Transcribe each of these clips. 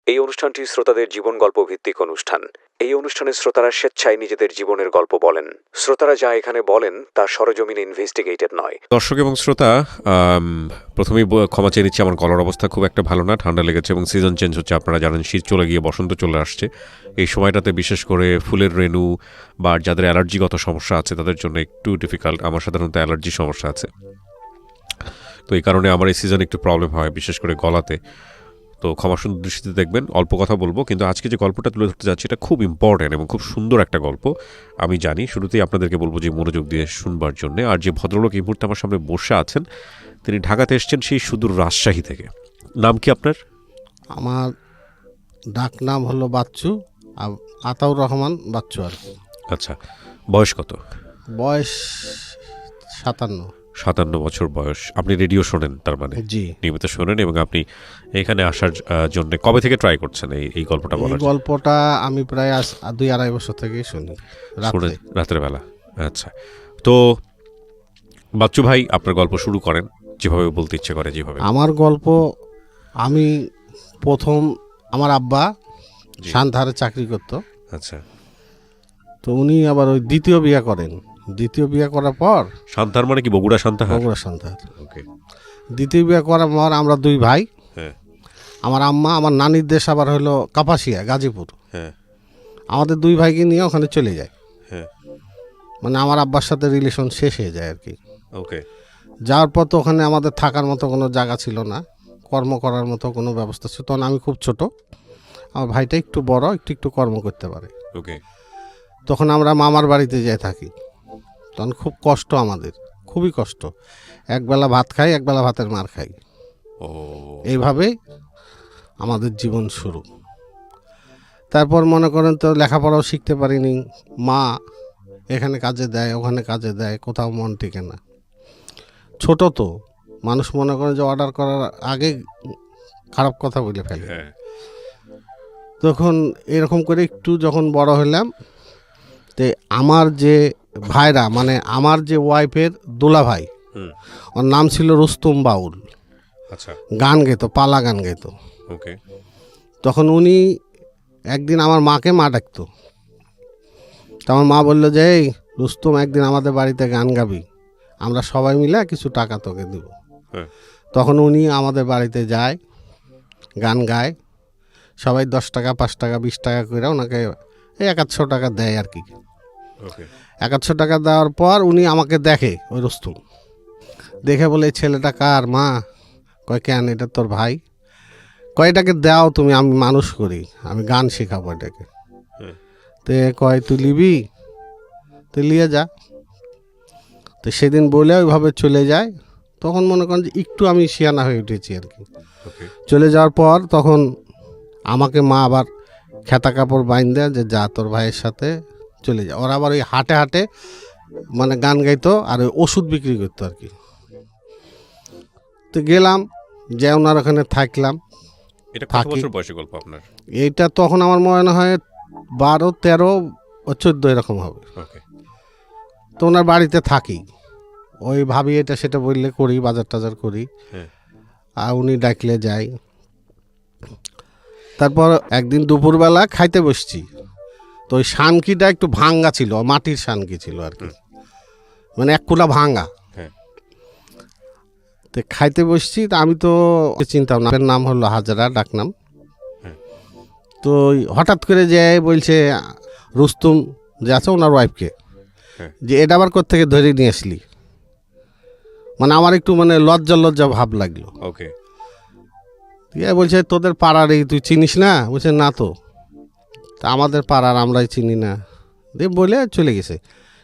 এই অনুষ্ঠানটি শ্রোতাদের জীবন গল্প ভিত্তিক অনুষ্ঠান। এই অনুষ্ঠানে শ্রোতারা স্বেচ্ছায় নিজেদের জীবনের গল্প বলেন। শ্রোতারা যা এখানে বলেন তা সরজমিনে ইনভেস্টিগেটেড নয়। দর্শক এবং শ্রোতা, প্রথমেই ক্ষমা চেয়ে নিচ্ছি, আমার গলার অবস্থা খুব একটা ভালো না, ঠান্ডা লেগেছে এবং সিজন চেঞ্জ হচ্ছে। আপনারা জানেন শীত চলে গিয়ে বসন্ত চলে আসছে। এই সময়টাতে বিশেষ করে ফুলের রেণু বা যাদের অ্যালার্জিগত সমস্যা আছে তাদের জন্য একটু ডিফিকাল্ট। আমার সাধারণত অ্যালার্জি সমস্যা আছে, তো এই কারণে আমার এই সিজনে একটু প্রবলেম হয়, বিশেষ করে গলাতে। তো ক্ষমা সুন্দর দৃষ্টিতে দেখবেন, অল্প কথা বলবো, কিন্তু আজকে যে গল্পটা তুলে ধরতে যাচ্ছি এটা খুব ইম্পর্ট্যান্ট এবং খুব সুন্দর একটা গল্প। আমি জানি, শুরুতেই আপনাদেরকে বলবো যে মনোযোগ দিয়ে শুনবার জন্যে। আর যে ভদ্রলোক এই মুহূর্তে আমার সামনে বসে আছেন, তিনি ঢাকাতে এসছেন সেই সুদূর রাজশাহী থেকে। নাম কি আপনার? আমার ডাক নাম হলো বাচ্চু, আতাউর রহমান বাচ্চু আর কি। আচ্ছা, বয়স কত? বয়স 57। 57 বছর বয়স। আপনি রেডিও শোনেন তার মানে? জি, নিয়মিত শোনেন। এবং আপনি এখানে আসার জন্য কবে থেকে ট্রাই করছেন এই গল্পটা এই বলার? গল্পটা আমি প্রায় 2-2.5 বছর থেকেই শুনি রাতে। রাতের বেলা। আচ্ছা, তো বাচ্চু ভাই আপনার গল্প শুরু করেন যেভাবে বলতে ইচ্ছে করে। যেভাবে আমার গল্প, আমি প্রথম, আমার আব্বা সান্তাহারে চাকরি করতো। আচ্ছা, তো উনি আবার ওই দ্বিতীয় বিয়ে করেন। দ্বিতীয় বিয়ে করার পর, সান্তাহার মানে কি বগুড়া সান্তাহার? বগুড়া সান্তাহার। ওকে। দ্বিতীয় বিয়ে করার পর আমরা 2 ভাই। হ্যাঁ আমার আম্মা, আমার নানির দেশ আবার হলো কাপাসিয়া, গাজীপুর। হ্যাঁ আমাদের 2 ভাইকে নিয়ে ওখানে চলে যায়। হ্যাঁ। মানে আমার আব্বার সাথে রিলেশন শেষ হয়ে যায় আর কি। ওকে। যাওয়ার পর তো ওখানে আমাদের থাকার মতো কোনো জায়গা ছিল না, কর্ম করার মতো কোনো ব্যবস্থা ছিল। তখন আমি খুব ছোট, আমার ভাইটা একটু বড়, একটু কর্ম করতে পারে। ওকে। তখন আমরা মামার বাড়িতে যাই থাকি। তখন খুব কষ্ট, আমাদের খুবই কষ্ট। একবেলা ভাত খাই, একবেলা ভাতের মার খাই। ও, এইভাবেই আমাদের জীবন শুরু। তারপর মনে করেন তো লেখাপড়াও শিখতে পারিনি। মা এখানে কাজে দেয়, ওখানে কাজে দেয়, কোথাও মন টিকে না। ছোট তো মানুষ মনে করে যে অর্ডার করার আগে খারাপ কথা বলে ফেলে। হ্যাঁ। তখন এরকম করে একটু যখন বড় হলাম, তে আমার যে ভাইরা, মানে আমার যে ওয়াইফের দোলা ভাই, ওর নাম ছিল রুস্তম বাউল। আচ্ছা। গান গেতো, পালা গান গেতো। ওকে। তখন উনি একদিন আমার মাকে মা ডাকতো। তো আমার মা বললো যে, এই রুস্তম, একদিন আমাদের বাড়িতে গান গাবি, আমরা সবাই মিলে কিছু টাকা তোকে দেব। হ্যাঁ। তখন উনি আমাদের বাড়িতে যায়, গান গায়, সবাই 10 টাকা, 5 টাকা, 20 টাকা করে ওনাকে এই 100 টাকা দেয় আর কি। ওকে। 100 টাকা দেওয়ার পর উনি আমাকে দেখে, ওই রুস্তম দেখে বলে, এই ছেলেটা কার? মা কয়, কেন, এটা তোর ভাই। কয়টাকে দাও তুমি, আমি মানুষ করি, আমি গান শেখাবো এটাকে। তে কয়, তুই লিবি? তুই লিয়ে যা। তো সেদিন বলে ওইভাবে চলে যায়। তখন মনে করেন যে একটু আমি শিয়ানা হয়ে উঠেছি আর কি। চলে যাওয়ার পর তখন আমাকে মা আবার খেতা কাপড় বাইন দেয় যে, যা তোর ভাইয়ের সাথে চলে যা। ওরা আবার ওই হাটে হাটে মানে গান গাইতো আর ওই ওষুধ বিক্রি করতো আর কি। তো গেলাম, যে ওনার ওখানে থাকলাম। এটা কত বছর বয়সের গল্প আপনার? এইটা তখন আমার মনে হয় 12, 13 ও 14 এরকম হবে। ওকে। তো ওনার বাড়িতে থাকি, ওই ভাবি এটা সেটা বললে করি, বাজার টাজার করি। আর উনি ডাকলে যাই। তারপর একদিন দুপুরবেলা খাইতে বসছি, তো ওই শানকিটা একটু ভাঙ্গা ছিল, মাটির শানকি ছিল আর কি, মানে এক কুলা ভাঙ্গা। তো খাইতে বসছি, তো আমি তো চিন্তাম না, নাম হলো হাজরা, ডাকনাম। তো হঠাৎ করে যে বলছে রুস্তম যে আছে ওনার ওয়াইফকে, যে এটা আবার কোত্থেকে ধরে নিয়ে আসলি। মানে আমার একটু মানে লজ্জা লজ্জা ভাব লাগলো। ওকে। বলছে, তোদের পাড়ার এই তুই চিনিস না? বলছে, না তো। তা আমাদের পাড়ার, আমরাই চিনি না, দিয়ে বলে চলে গেছে।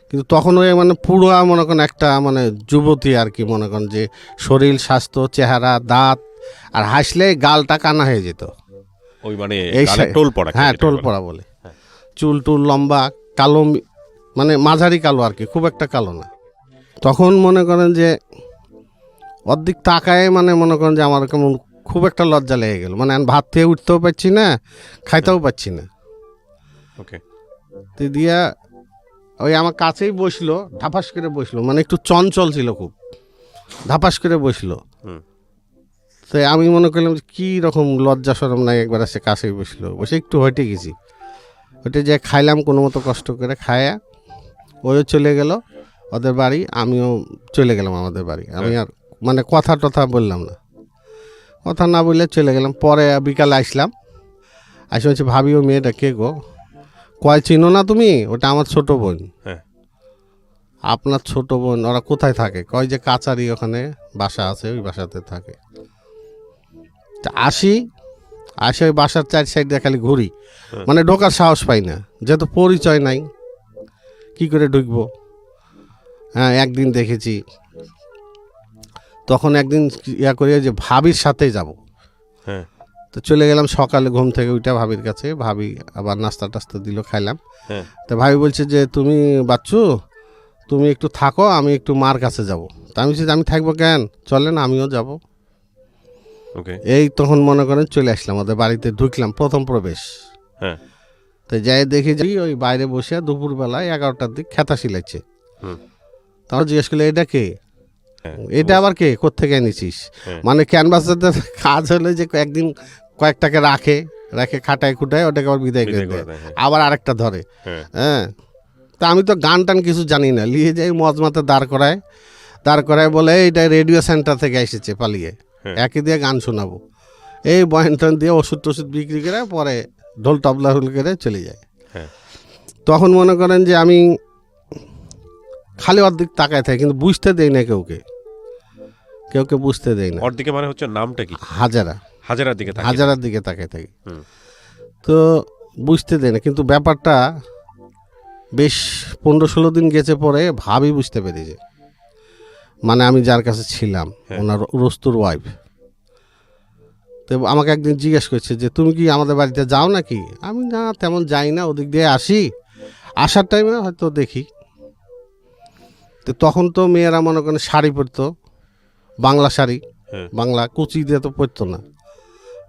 কিন্তু তখন ওই মানে পুরো মনে করেন একটা মানে যুবতী আর কি, মনে করেন যে শরীর, স্বাস্থ্য, চেহারা, দাঁত, আর হাসলে গালটা কানা হয়ে যেত। ওই মানে টোল পড়া। হ্যাঁ, টোল পড়া বলে। চুল টুল লম্বা, কালো, মানে মাঝারি কালো আর কি, খুব একটা কালো না। তখন মনে করেন যে অর্ধেক তাকায়, মানে মনে করেন যে আমার কেমন খুব একটা লজ্জা লেগে গেল। মানে আমি ভাত থেকে উঠতেও পারছি না, খাইতেও পারছি না। ওকে। তো দিয়া ওই আমার কাছেই বসলো, ধাপাস করে বসলো, মানে একটু চঞ্চল ছিল খুব, ধাপাস করে বসলো। তো আমি মনে করলাম যে কী রকম লজ্জা শরম নাই, একবার এসে কাছে বসলো, বসে একটু হেঁটে গেছি, হেঁটে যে খাইলাম কোনো মতো কষ্ট করে, খায়া ওইও চলে গেল ওদের বাড়ি, আমিও চলে গেলাম আমাদের বাড়ি। আমি আর মানে কথা টথা বললাম না, কথা না বললে চলে গেলাম। পরে বিকালে আসলাম, আসে হচ্ছে ভাবি ও মেয়েটা কে গো, কয় চিনো না তুমি, ওটা আমার ছোট বোন। হ্যাঁ। আপনার ছোট বোন? ওরা কোথায় থাকে? কয় যে কাচারি ওখানে বাসা আছে, ওই বাসাতে থাকে। তা আসি, ওই বাসার 4 সাইডে খালি ঘুরি, মানে ঢোকার সাহস পাই না, যেহেতু পরিচয় নাই, কি করে ঢুকবো। হ্যাঁ, একদিন দেখেছি, তখন একদিন ইয়া করি যে ভাবির সাথে যাব। হ্যাঁ। তো চলে গেলাম সকালে ঘুম থেকে উঠে ভাবির কাছে, ভাবি আবার নাস্তা টাস্তা দিল, খাইলাম। হ্যাঁ। তো ভাবি বলছে যে তুমি বাচ্চু, তুমি একটু থাকো, আমি একটু মার কাছে যাব। তা আমি বলছি আমি থাকবো কেন, চলেন আমিও যাব। ওকে। এই তখন মনে করেন চলে আসলাম ওদের বাড়িতে, ঢুকলাম, প্রথম প্রবেশ। হ্যাঁ। তো যাই দেখি যে ওই বাইরে বসে দুপুরবেলায় 11টার দিক খেতা সিলাইছে। তারপর জিজ্ঞেস করলে এটা কে, এটা আবার কে, কোত্থেকে এনেছিস? মানে ক্যানভাসের কাজ হলে যে একদিন কয়েকটাকে রাখে খাটায় খুটায়, ওটাকে আবার বিদায় করে দেয়, আবার আরেকটা ধরে। হ্যাঁ, তা আমি তো গান টান কিছু জানি না, নিয়ে যাই মজমাতে দাঁড় করায় বলে এইটা রেডিও সেন্টার থেকে এসেছে পালিয়ে, একই দিয়ে গান শোনাবো, এই বয়ান টন দিয়ে ওষুধ টষুধ বিক্রি করে পরে ঢোল তবলা হুল করে চলে যায়। তখন মনে করেন যে আমি খালি ওর দিক তাকায় থাকি, কিন্তু বুঝতে দেই না কেউকে বুঝতে দেই না। ওর দিকে মানে হচ্ছে নামটা কি? হাজারার দিকে তাকায় থাকি। তো বুঝতে দেয় না, কিন্তু ব্যাপারটা বেশ 15-16 দিন গেছে পরে ভাবি বুঝতে পেরেছে, মানে আমি যার কাছে ছিলাম, ওনার রস্তুর ওয়াইফ। তো আমাকে একদিন জিজ্ঞেস করছে যে তুমি কি আমাদের বাড়িতে যাও নাকি? আমি না তেমন যাই না, ওদিক দিয়ে আসি, আসার টাইমে হয়তো দেখি। তো তখন তো মেয়েরা মনে করেন শাড়ি পরতো, বাংলা শাড়ি, বাংলা কুচি দিয়ে তো পরতো না,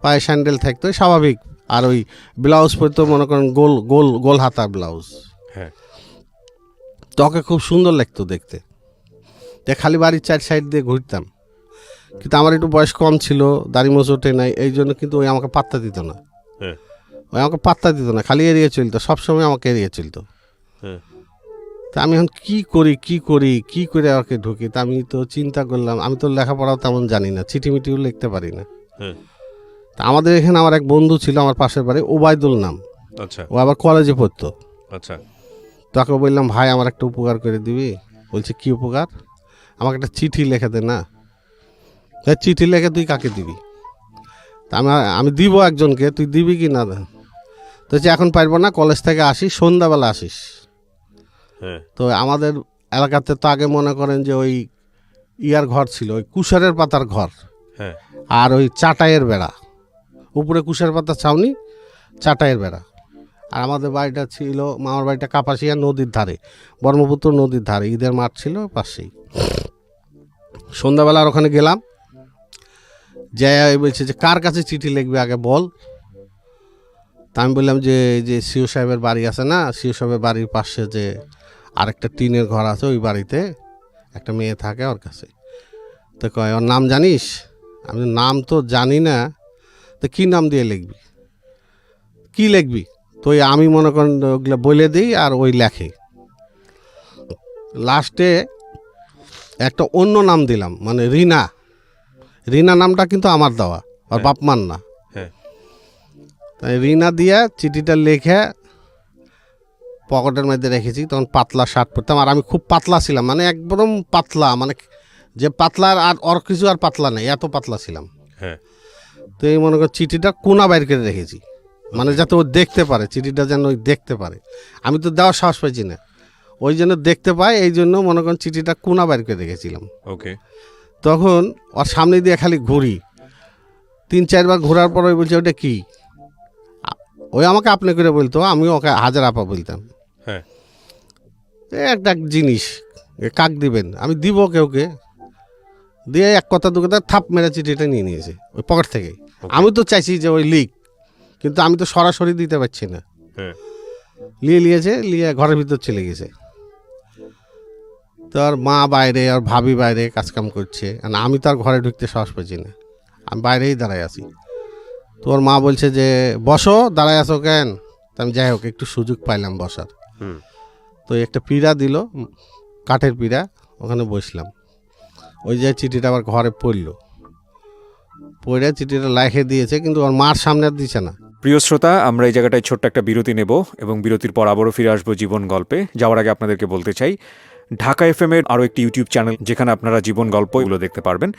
পায়ে স্যান্ডেল থাকতো স্বাভাবিক, আর ওই ব্লাউজ পরতো মনে করেন গোল গোল গোল হাতা ব্লাউজ। তোকে খুব সুন্দর লাগতো দেখতে। খালি বাড়ির 4 সাইড দিয়ে ঘুরতাম, কিন্তু আমার একটু বয়স কম ছিল, দাড়ি মোজ ওঠে নাই, এই জন্য কিন্তু ওই আমাকে পাত্তা দিত না, খালি এড়িয়ে চলতো, সবসময় আমাকে এড়িয়ে চলতো। তা আমি এখন কি করে আমাকে ঢুকি, তা আমি তো চিন্তা করলাম, আমি তো লেখাপড়াও তেমন জানি না, চিঠিমিটিও লিখতে পারি না। তা আমাদের এখানে আমার এক বন্ধু ছিল, আমার পাশের বাড়ি, ওবায়দুল নাম। ও আবার কলেজে পড়তো। তাকে বললাম ভাই আমার একটা উপকার করে দিবি? বলছে কি উপকার? আমাকে একটা চিঠি লিখে দে না। চিঠি লিখে তুই কাকে দিবি? তা আমি দিব একজনকে, তুই দিবি কি না? তো এখন পারবো না, কলেজ থেকে আসিস, সন্ধ্যাবেলা আসিস। তো আমাদের এলাকাতে তো আগে মনে করেন যে ওই ইয়ার ঘর ছিল, ওই কুশারের পাতার ঘর, আর ওই চাটাইয়ের বেড়া, উপরে কুশারের পাতার ছাউনি, চাটাইয়ের বেড়া। আর আমাদের বাড়িটা ছিল, মামার বাড়িটা কাপাসিয়া নদীর ধারে, ব্রহ্মপুত্র নদীর ধারে, ঈদের মাঠ ছিল পাশেই। সন্ধ্যাবেলা ওখানে গেলাম, যাই বলছে যে কার কাছে চিঠি লিখবে আগে বল। তা আমি বললাম যে সিও সাহেবের বাড়ি আছে না, সিও সাহেবের বাড়ির পাশে যে আরেকটা টিনের ঘর আছে, ওই বাড়িতে একটা মেয়ে থাকে, ওর কাছে। তো কয় ওর নাম জানিস? আমি নাম তো জানি না। তো কী নাম দিয়ে লিখবি? কি লিখবি? তো আমি মনে করেন ওগুলো বলে দিই, আর ওই লেখে। লাস্টে একটা অন্য নাম দিলাম, মানে রিনা নামটা কিন্তু আমার দেওয়া, আর বাপমার না। তাই রিনা দিয়া চিঠিটা লিখে পকেটের মধ্যে রেখেছি। তখন পাতলা শার্ট পরতাম, আর আমি খুব পাতলা ছিলাম, মানে একদম পাতলা, মানে যে পাতলা আর ওর কিছু আর পাতলা নেই, এত পাতলা ছিলাম। তো এই মনে কর চিঠিটা কোনা বাইর করে রেখেছি, মানে যাতে ও দেখতে পারে, চিঠিটা যেন ওই দেখতে পারে। আমি তো দেওয়ার সাহস পাইছি না, ওই জন্য দেখতে পায়, এই জন্য মনে করেন চিঠিটা কোনা বাইর করে রেখেছিলাম। তখন ওর সামনে দিয়ে খালি ঘুরি, 3-4 বার ঘোরার পর ওই বলছে ওটা কি? ওই আমাকে আপনি করে বলতো, আমিও ওকে হাজার আপা বলতাম। একটা জিনিস কাক দিবেন, আমি দিব কেউকে দিয়ে, এক কথা দু কথা থাপ মেরে চিঠিটা নিয়ে নিয়েছে ওই পকেট থেকে। আমি তো চাইছি যে ওই লিক, কিন্তু আমি তো সরাসরি দিতে পারছি না। নিয়েছে, নিয়ে ঘরের ভিতর চলে গেছে। তো আর মা বাইরে, আর ভাবি বাইরে কাজকাম করছে, আমি তো আর ঘরে ঢুকতে সাহস পাচ্ছি না। আমি বাইরেই দাঁড়ায় আছি। তোর মা বলছে যে বসো, দাঁড়ায় আছো কেন? তা আমি যাই হোক একটু সুযোগ পাইলাম বসার। তো একটা পিঁড়া দিল, কাঠের পিঁড়া, ওখানে বসলাম। ওই যে চিঠিটা আবার ঘরে পড়লো, পড়ে চিঠিটা লাইখে দিয়েছে, কিন্তু ওর মার সামনে আর দিছে না। প্রিয় শ্রোতা, আমরা এই জায়গাটায় ছোট্ট একটা বিরতি নেব এবং বিরতির পর আবারও ফিরে আসবো জীবন গল্পে। যাওয়ার আগে আপনাদেরকে বলতে চাই, ঢাকা এফএম এর আরও একটি ইউটিউব চ্যানেল যেখানে আপনারা জীবন গল্পগুলো দেখতে পারবেন।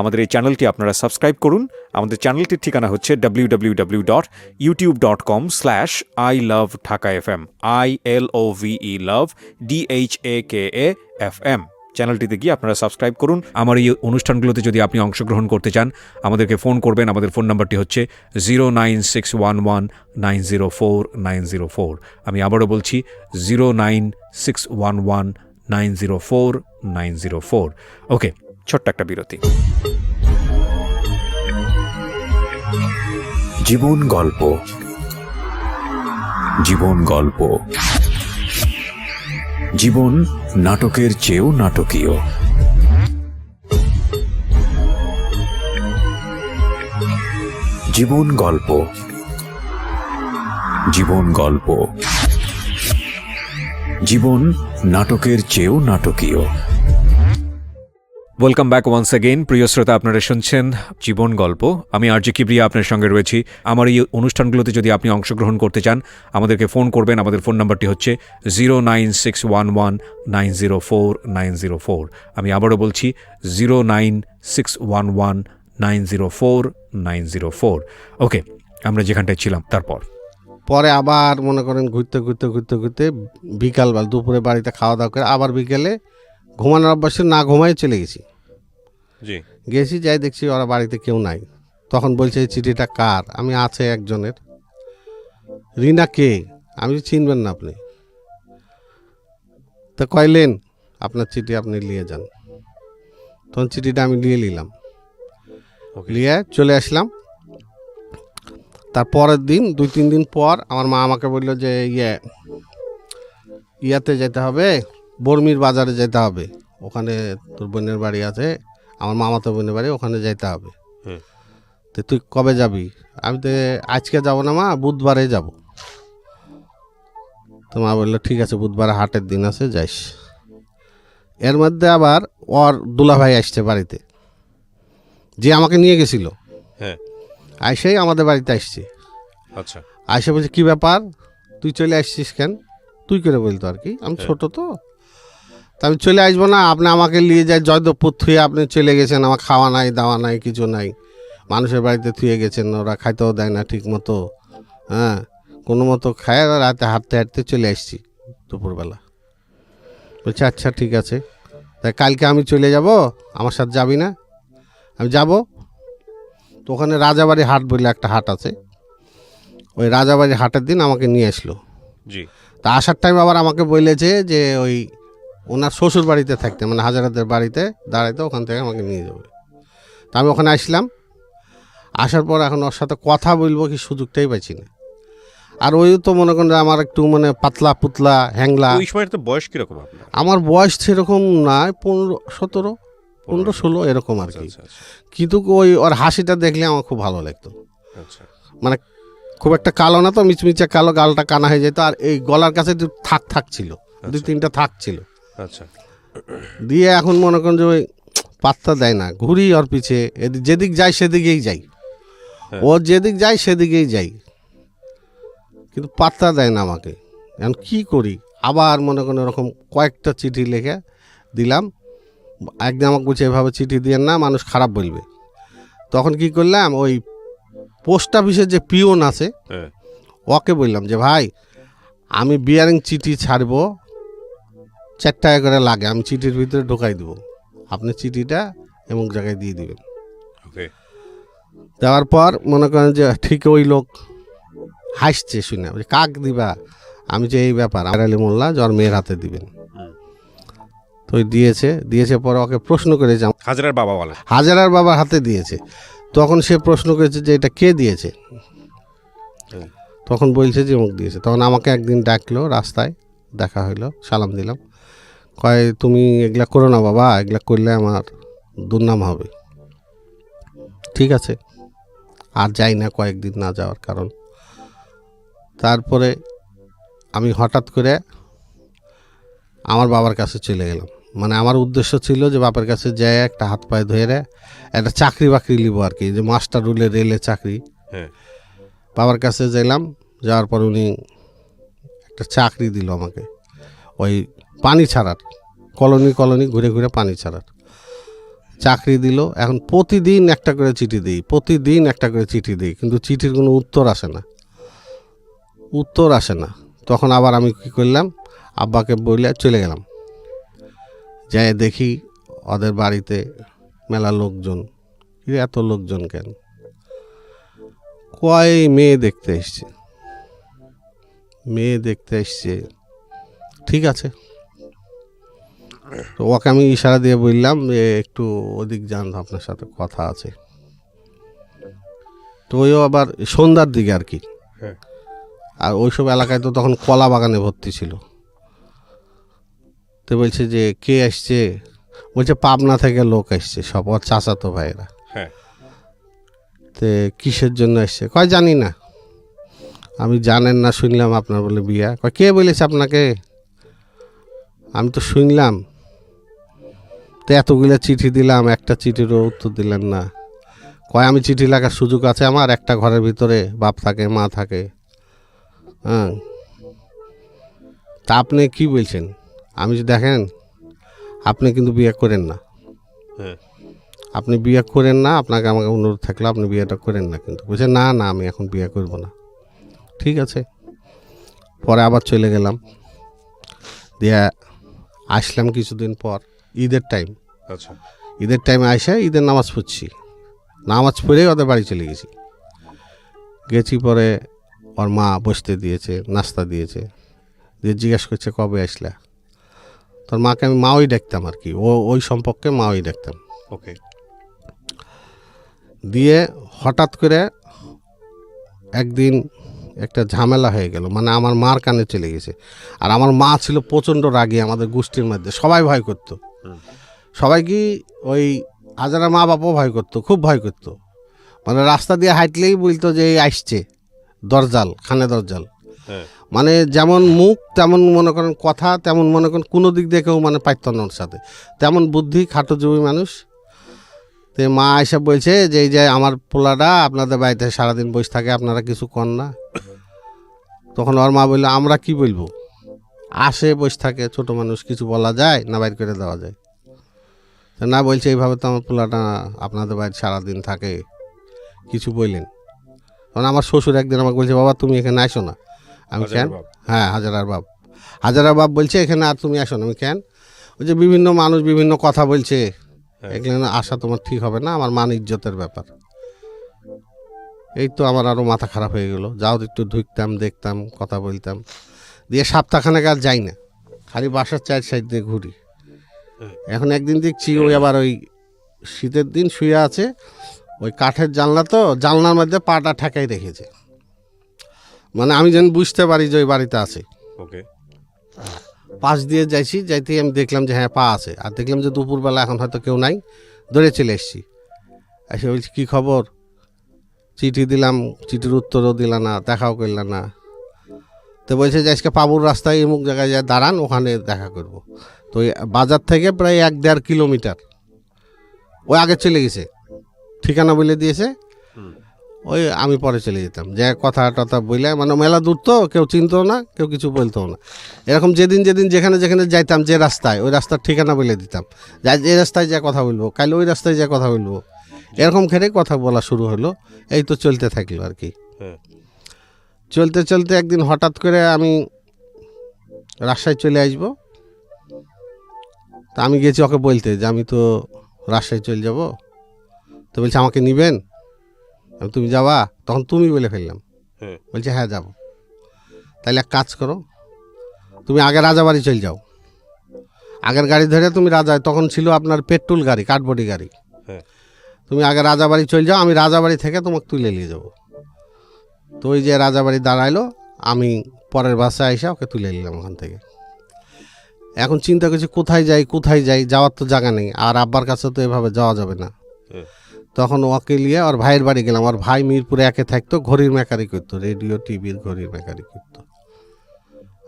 আমাদের এই চ্যানেলটি আপনারা সাবস্ক্রাইব করুন। আমাদের চ্যানেলটির ঠিকানা হচ্ছে www.youtube.com/ilovedhakafm ILOVE love DHAKAFM। চ্যানেলটিতে গিয়ে আপনারা সাবস্ক্রাইব করুন। আমার এই অনুষ্ঠানগুলোতে যদি আপনি অংশগ্রহণ করতে চান, আমাদেরকে ফোন করবেন। আমাদের ফোন নাম্বারটি হচ্ছে 09611904904। আমি আবারও বলছি 09611904904। ওকে, ছোট্ট একটা বিরতি। জীবন গল্প, জীবন গল্প। জীবন নাটকের চেয়েও নাটকীয়। জীবন গল্প, জীবন গল্প। জীবন নাটকের চেয়েও নাটকীয়। Welcome back once again. প্রিয় শ্রোতা, আপনারা শুনছেন জীবন গল্প। আমি আরজে কিবরিয়া আপনার সঙ্গে রয়েছি। আমার এই অনুষ্ঠানগুলোতে যদি আপনি অংশগ্রহণ করতে চান, আমাদেরকে ফোন করবেন। আমাদের ফোন নাম্বারটি হচ্ছে 09611904904। আমি আবারও বলছি 09611904904। ওকে, আমরা যেখানটায় ছিলাম তারপর পরে আবার মনে করেন ঘুরতে ঘুরতে ঘুরতে ঘুরতে বিকালবেলা, দুপুরে বাড়িতে খাওয়া দাওয়া করে আবার বিকেলে ঘুমানোর অভ্যাসে না ঘুমাই চলে গেছি। গেছি, যাই দেখছি ওরা বাড়িতে কেউ নাই। তখন বলছে এই চিঠিটা কার? আমি আছে একজনের। রিনা কে? আমি চিনবেন না আপনি। তো কইলেন আপনার চিঠি আপনি নিয়ে যান। তখন চিঠিটা আমি নিয়ে নিলাম, নিয়ে চলে আসলাম। তার পরের দিন 2-3 দিন পর আমার মা আমাকে বললো যে ইয়াতে যেতে হবে, বর্মির বাজারে যেতে হবে, ওখানে তোর বোনের বাড়ি আছে, আমার মামাতো বোনের বাড়ি, ওখানে যেতে হবে। তো তুই কবে যাবি? আমি তো আজকে যাব না মা, বুধবারে যাব। তো মা বললো ঠিক আছে, বুধবারে হাটের দিন আছে, যাইস। এর মধ্যে আবার ওর দুলাভাই আসছে বাড়িতে, যে আমাকে নিয়ে গেছিল। আইসেই আমাদের বাড়িতে আসছে। আচ্ছা, আইসে বলছে কি ব্যাপার, তুই চলে আসছিস কেন? তুই করে বলতো আর কি, আমি ছোট তো। তা আমি চলে আসবো না, আপনি আমাকে নিয়ে যায় জয়দেবপুর থুয়ে আপনি চলে গেছেন, আমার খাওয়া নাই দাওয়া নাই কিছু নাই, মানুষের বাড়িতে থুয়ে গেছেন, ওরা খাইতেও দেয় না ঠিক মতো। হ্যাঁ, কোনো মতো খায়, রাতে হাঁটতে হাঁটতে চলে আসছি দুপুরবেলা। বলছে আচ্ছা ঠিক আছে, তাই কালকে আমি চলে যাব, আমার সাথে যাবি না? আমি যাব। তো ওখানে রাজাবাড়ি হাট বলে একটা হাট আছে, ওই রাজাবাড়ি হাটের দিন আমাকে নিয়ে আসলো। তা আসার টাইম আবার আমাকে বলেছে যে ওই ওনার শ্বশুর বাড়িতে থাকতে, মানে হাজারাদের বাড়িতে দাঁড়াইতে, ওখান থেকে আমাকে নিয়ে যাবে। তা আমি ওখানে আসলাম। আসার পর এখন ওর সাথে কথা বলবো কি সুযোগটাই পাইছি না। আর ওই তো মনে করেন যে আমার একটু মানে পাতলা পুতলা হ্যাংলা। ওই সময় তো বয়স কিরকম আপনার? আমার বয়স সেরকম নয়, 15-17, 15-16 এরকম আর কি। কিন্তু ওই ওর হাসিটা দেখলে আমার খুব ভালো লাগতো। মানে খুব একটা কালো না তো, মিচমিচে কালো, গালটা কানা হয়ে যেত, আর এই গলার কাছে একটু থাক ছিল, 2-3টা থাক ছিল। আচ্ছা, দিয়ে এখন মনে করেন যে ওই পাত্তা দেয় না, ঘুরি ওর পিছে, যেদিক যাই সেদিকেই যাই, ও যেদিক যায় সেদিকেই যাই, কিন্তু পাত্তা দেয় না আমাকে। এখন কি করি? আবার মনে করেন এরকম কয়েকটা চিঠি লিখে দিলাম। একদিন আমাকে বলছে এভাবে চিঠি দিয়ে না, মানুষ খারাপ বলবে। তখন কি করলাম, ওই পোস্ট অফিসের যে পিওন আছে ওকে বললাম যে ভাই আমি বিয়ারিং চিঠি ছাড়বো, 4 টাকা করে লাগে, আমি চিঠির ভিতরে ঢোকাই দেবো, আপনি চিঠিটা এমন জায়গায় দিয়ে দিবেন। দেওয়ার পর মনে করেন যে ঠিক ওই লোক হাসছে শুনে, কাক দিবা? আমি যে এই ব্যাপার আলী মোল্লা জ্বর মেয়ের হাতে দিবেন। তো দিয়েছে পরে ওকে প্রশ্ন করেছে, হাজারার বাবা বলে, হাজারার বাবার হাতে দিয়েছে। তখন সে প্রশ্ন করেছে যে এটা কে দিয়েছে? তখন বলছে যে অমুক দিয়েছে। তখন আমাকে একদিন ডাকলো, রাস্তায় দেখা হইলো, সালাম দিলাম। কয় তুমি এগুলা করো না বাবা, এগুলা করলে আমার দুর্নাম হবে। ঠিক আছে, আর যাই না কয়েকদিন না যাওয়ার কারণ। তারপরে আমি হঠাৎ করে আমার বাবার কাছে চলে গেলাম। মানে আমার উদ্দেশ্য ছিল যে বাবার কাছে যাই একটা হাত পায়ে ধরে একটা চাকরি বাকরি নিব আর কি, যে মাস্টার রুলে রেলে চাকরি। হ্যাঁ। বাবার কাছে গেলাম, যাওয়ার পর উনি একটা চাকরি দিল আমাকে, ওই পানি ছাড়ার, কলোনি কলোনি ঘুরে ঘুরে পানি ছাড়ার চাকরি দিল। এখন প্রতিদিন একটা করে চিঠি দিই, প্রতিদিন একটা করে চিঠি দিই, কিন্তু চিঠির কোনো উত্তর আসে না, উত্তর আসে না। তখন আবার আমি কী করলাম, আব্বাকে বলে চলে গেলাম, যাই দেখি ওদের বাড়িতে মেলা লোকজন। এত লোকজন কেন? কয় মেয়ে দেখতে এসছে, মেয়ে দেখতে এসছে। ঠিক আছে, তো ওকে আমি ইশারা দিয়ে বললাম যে একটু ওদিক যান, আপনার সাথে কথা আছে। তো ওইও আবার সন্ধ্যার দিকে আর কি। হ্যাঁ। আর ওইসব এলাকায় তো তখন কলা বাগানে ভর্তি ছিল। তো বলছে যে কে আসছে? বলছে পাবনা থেকে লোক আসছে, সব ওর চাচাতো ভাইয়েরা। হ্যাঁ। তে কিসের জন্য আসছে? কয় জানি না। আমি জানেন না শুনলাম আপনার বলে বিয়া। কয় কে বলেছে আপনাকে? আমি তো শুনলাম। তো এতগুলো চিঠি দিলাম, একটা চিঠিরও উত্তর দিলেন না। কয় আমি চিঠি লেখার সুযোগ আছে আমার? একটা ঘরের ভিতরে বাপ থাকে, মা থাকে। হ্যাঁ, তা আপনি কি বলছেন? আমি যে দেখেন, আপনি কিন্তু বিয়ে করেন না, হ্যাঁ। আপনি বিয়ে করেন না, আপনাকে আমাকে অনুরোধ থাকলে আপনি বিয়েটা করেন না। কিন্তু বলছে না না, আমি এখন বিয়ে করব না। ঠিক আছে, পরে আবার চলে গেলাম, দিয়ে আসলাম কিছুদিন পর ঈদের টাইম। আচ্ছা। ঈদের টাইমে আসে ঈদের নামাজ পড়ছি, নামাজ পড়েই ওদের বাড়ি চলে গেছি। পরে ওর মা বসতে দিয়েছে, নাস্তা দিয়েছে, দিয়ে জিজ্ঞেস করছে কবে আসলা। তোর মাকে আমি মাওই ডাকতাম আর কি, ওই সম্পর্কে মাওই ডাকতাম। ওকে। দিয়ে হঠাৎ করে একদিন একটা ঝামেলা হয়ে গেল, মানে আমার মার কানে চলে গেছে। আর আমার মা ছিল প্রচণ্ড রাগী, আমাদের গোষ্ঠীর মধ্যে সবাই ভয় করতো। সবাই কি ওই হাজারা মা বাবাও ভয় করতো, খুব ভয় করতো। মানে রাস্তা দিয়ে হাঁটলেই বলতো যে এই আসছে দরজাল, খানে দরজাল। হ্যাঁ। মানে যেমন মুখ তেমন মনে করেন কথা, তেমন মনে করেন কোনো দিক দিয়ে কেউ মানে পাইত না ওর সাথে, তেমন বুদ্ধি, খাটো জমি মানুষ। তো মা এসে বলছে যে এই যে আমার পোলাটা আপনাদের বাড়িতে সারাদিন বসে থাকে, আপনারা কিছু কর না। তখন ওর মা বললো আমরা কি বলবো, আসে বসে থাকে, ছোট মানুষ, কিছু বলা যায় না, বাইর করে দেওয়া যায়? তো না, বলছে এইভাবে তো আমার পোলাটা আপনাদের বাড়িতে সারাদিন থাকে, কিছু বললেন। তখন আমার শ্বশুর একদিন আমাকে বলছে বাবা তুমি এখানে আসো না। আমি কেন? হ্যাঁ, হাজারার বাপ বলছে এখানে আর তুমি আসো না। আমি কেন? ওই যে বিভিন্ন মানুষ বিভিন্ন কথা বলছে, এখানে আসা তোমার ঠিক হবে না, আমার মান ইজ্জতের ব্যাপার। এই তো আমার আরও মাথা খারাপ হয়ে গেল। যাও একটু ঢুকতাম, দেখতাম, কথা বলতাম, দিয়ে সপ্তাহখানেক আর যাই না, খালি বাসার চার সাইড দিয়ে ঘুরি। এখন একদিন দেখছি ওই আবার ওই শীতের দিন শুয়ে আছে, ওই কাঠের জানলা, তো জানলার মধ্যে পাটা ঠেকাই রেখেছে। মানে আমি যেন বুঝতে পারি যে ওই বাড়িতে আছে। ওকে। পাশ দিয়ে যাইতেই আমি দেখলাম যে হ্যাঁ পা আছে। আর দেখলাম যে দুপুরবেলা এখন হয়তো কেউ নাই, দৌড়ে চলে এসেছি। এসে বলছি কী খবর? চিঠি দিলাম, চিঠির উত্তরও দিল না, দেখাও করল না। তো বলছে যে আজকে পাবুর রাস্তায় অমুক জায়গায় যায় দাঁড়ান, ওখানে দেখা করব। তো ওই বাজার থেকে প্রায় 1-1.5 কিলোমিটার ওই আগে চলে গেছে, ঠিকানা বলে দিয়েছে। ওই আমি পরে চলে যেতাম, যে কথা টথা বলে, মানে মেলা দূর তো, কেউ চিনতো না, কেউ কিছু বলতো না। এরকম যেদিন যেখানে যাইতাম, যে রাস্তায়, ওই রাস্তার ঠিকানা বলে দিতাম, এই রাস্তায় যা কথা বলবো, কাল ওই রাস্তায় যা কথা বলবো। এরকম খেলে কথা বলা শুরু হলো। এই তো চলতে থাকলো আর কি। চলতে চলতে একদিন হঠাৎ করে আমি রাজশাহী চলে আসবো। তা আমি গেছি ওকে বলতে যে আমি তো রাজশাহী চলে যাব। তো বলছে আমাকে নিবেন? আমি তুমি যাবা? তখন তুমি বলে ফেললাম। বলছে হ্যাঁ যাব। তাহলে এক কাজ করো, তুমি আগে রাজাবাড়ি চলে যাও, আগের গাড়ি ধরে তুমি তখন ছিল আপনার পেট্রোল গাড়ি, কাঠবডি গাড়ি। তুমি আগে রাজাবাড়ি চলে যাও, আমি রাজাবাড়ি থেকে তোমাকে তুলে নিয়ে যাবো। তো ওই যে রাজাবাড়ি দাঁড়াইলো, আমি পরের বাসায় এসে ওকে তুলে নিলাম ওখান থেকে। এখন চিন্তা করছি কোথায় যাই, যাওয়ার তো জায়গা নেই, আর আব্বার কাছে তো এভাবে যাওয়া যাবে না। তখন ওকে নিয়ে ওর ভাইয়ের বাড়ি গেলাম। ওর ভাই মিরপুরে একে থাকতো, ঘড়ির মেকারি করতো, রেডিও টিভির ঘড়ির মেকারি করতো।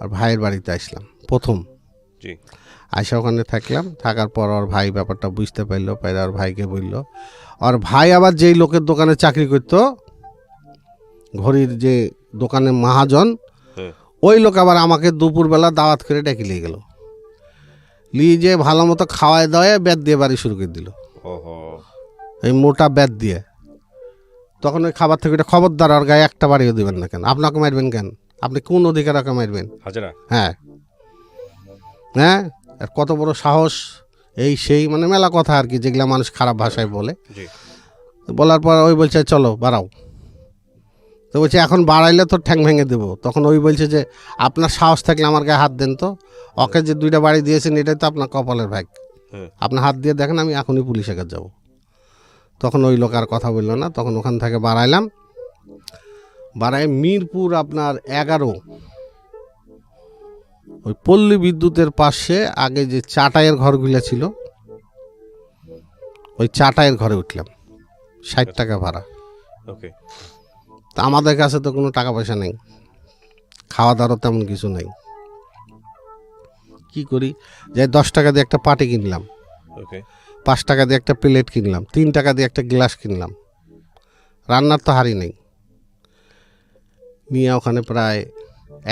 আর ভাইয়ের বাড়িতে আসলাম প্রথম। জি। আইসা ওখানে থাকলাম, থাকার পর ওর ভাই ব্যাপারটা বুঝতে পারলো, পাইরা ওর ভাইকে বললো। ওর ভাই আবার যেই লোকের দোকানে চাকরি করতো, ঘড়ির যে দোকানে মহাজন, হ্যাঁ। ওই লোক আবার আমাকে দুপুরবেলা দাওয়াত করে ডেকে নিয়ে গেল। নিয়ে যে ভালো মতো খাওয়ায় দাওয়ায় ব্যাট দিয়ে বাড়ি শুরু করে দিল, ওহো। এই মোটা ব্যাট দিয়ে। তখন ওই খাবার থেকে খবরদার ওর গায়ে একটা বাড়িও দেবেন না কেন, আপনাকে মারবেন কেন, আপনি কোন অধিকার ওকে মারবেন? হাজারা। হ্যাঁ হ্যাঁ, আর কত বড় সাহস, এই সেই মানে মেলা কথা আর কি, যেগুলা মানুষ খারাপ ভাষায় বলে। জি। বলার পর ওই বলছে চলো বাড়াও। তো বলছে এখন বাড়াইলে তো ঠ্যাং ভেঙে দেবো। তখন ওই বলছে যে আপনার সাহস থাকলে আমার গায়ে হাত দেন তো, ওকে যে 2টা বাড়ি দিয়েছেন এটাই তো আপনার কপালের ভাগ, হ্যাঁ। আপনার হাত দিয়ে দেখেন, আমি এখনই পুলিশের কাছে যাবো। তখন ওই লোক আর কথা বললো না। তখন ওখান থেকে বাড়াইলাম, বাড়াই মিরপুর আপনার 11, ওই পল্লী বিদ্যুতের পাশে আগে যে চাটাইয়ের ঘরগুলো ছিল, ওই চাটাইয়ের ঘরে উঠলাম। 60 টাকা ভাড়া। ওকে। তা আমাদের কাছে তো কোনো টাকা পয়সা নেই, খাওয়া দাওয়ারও তেমন কিছু নেই। কি করি, যে 10 টাকা দিয়ে একটা পাটি কিনলাম, ওকে। 5 টাকা দিয়ে একটা প্লেট কিনলাম, 3 টাকা দিয়ে একটা গ্লাস কিনলাম। রান্নার তো হাঁড়ি নেই। নিয়ে ওখানে প্রায়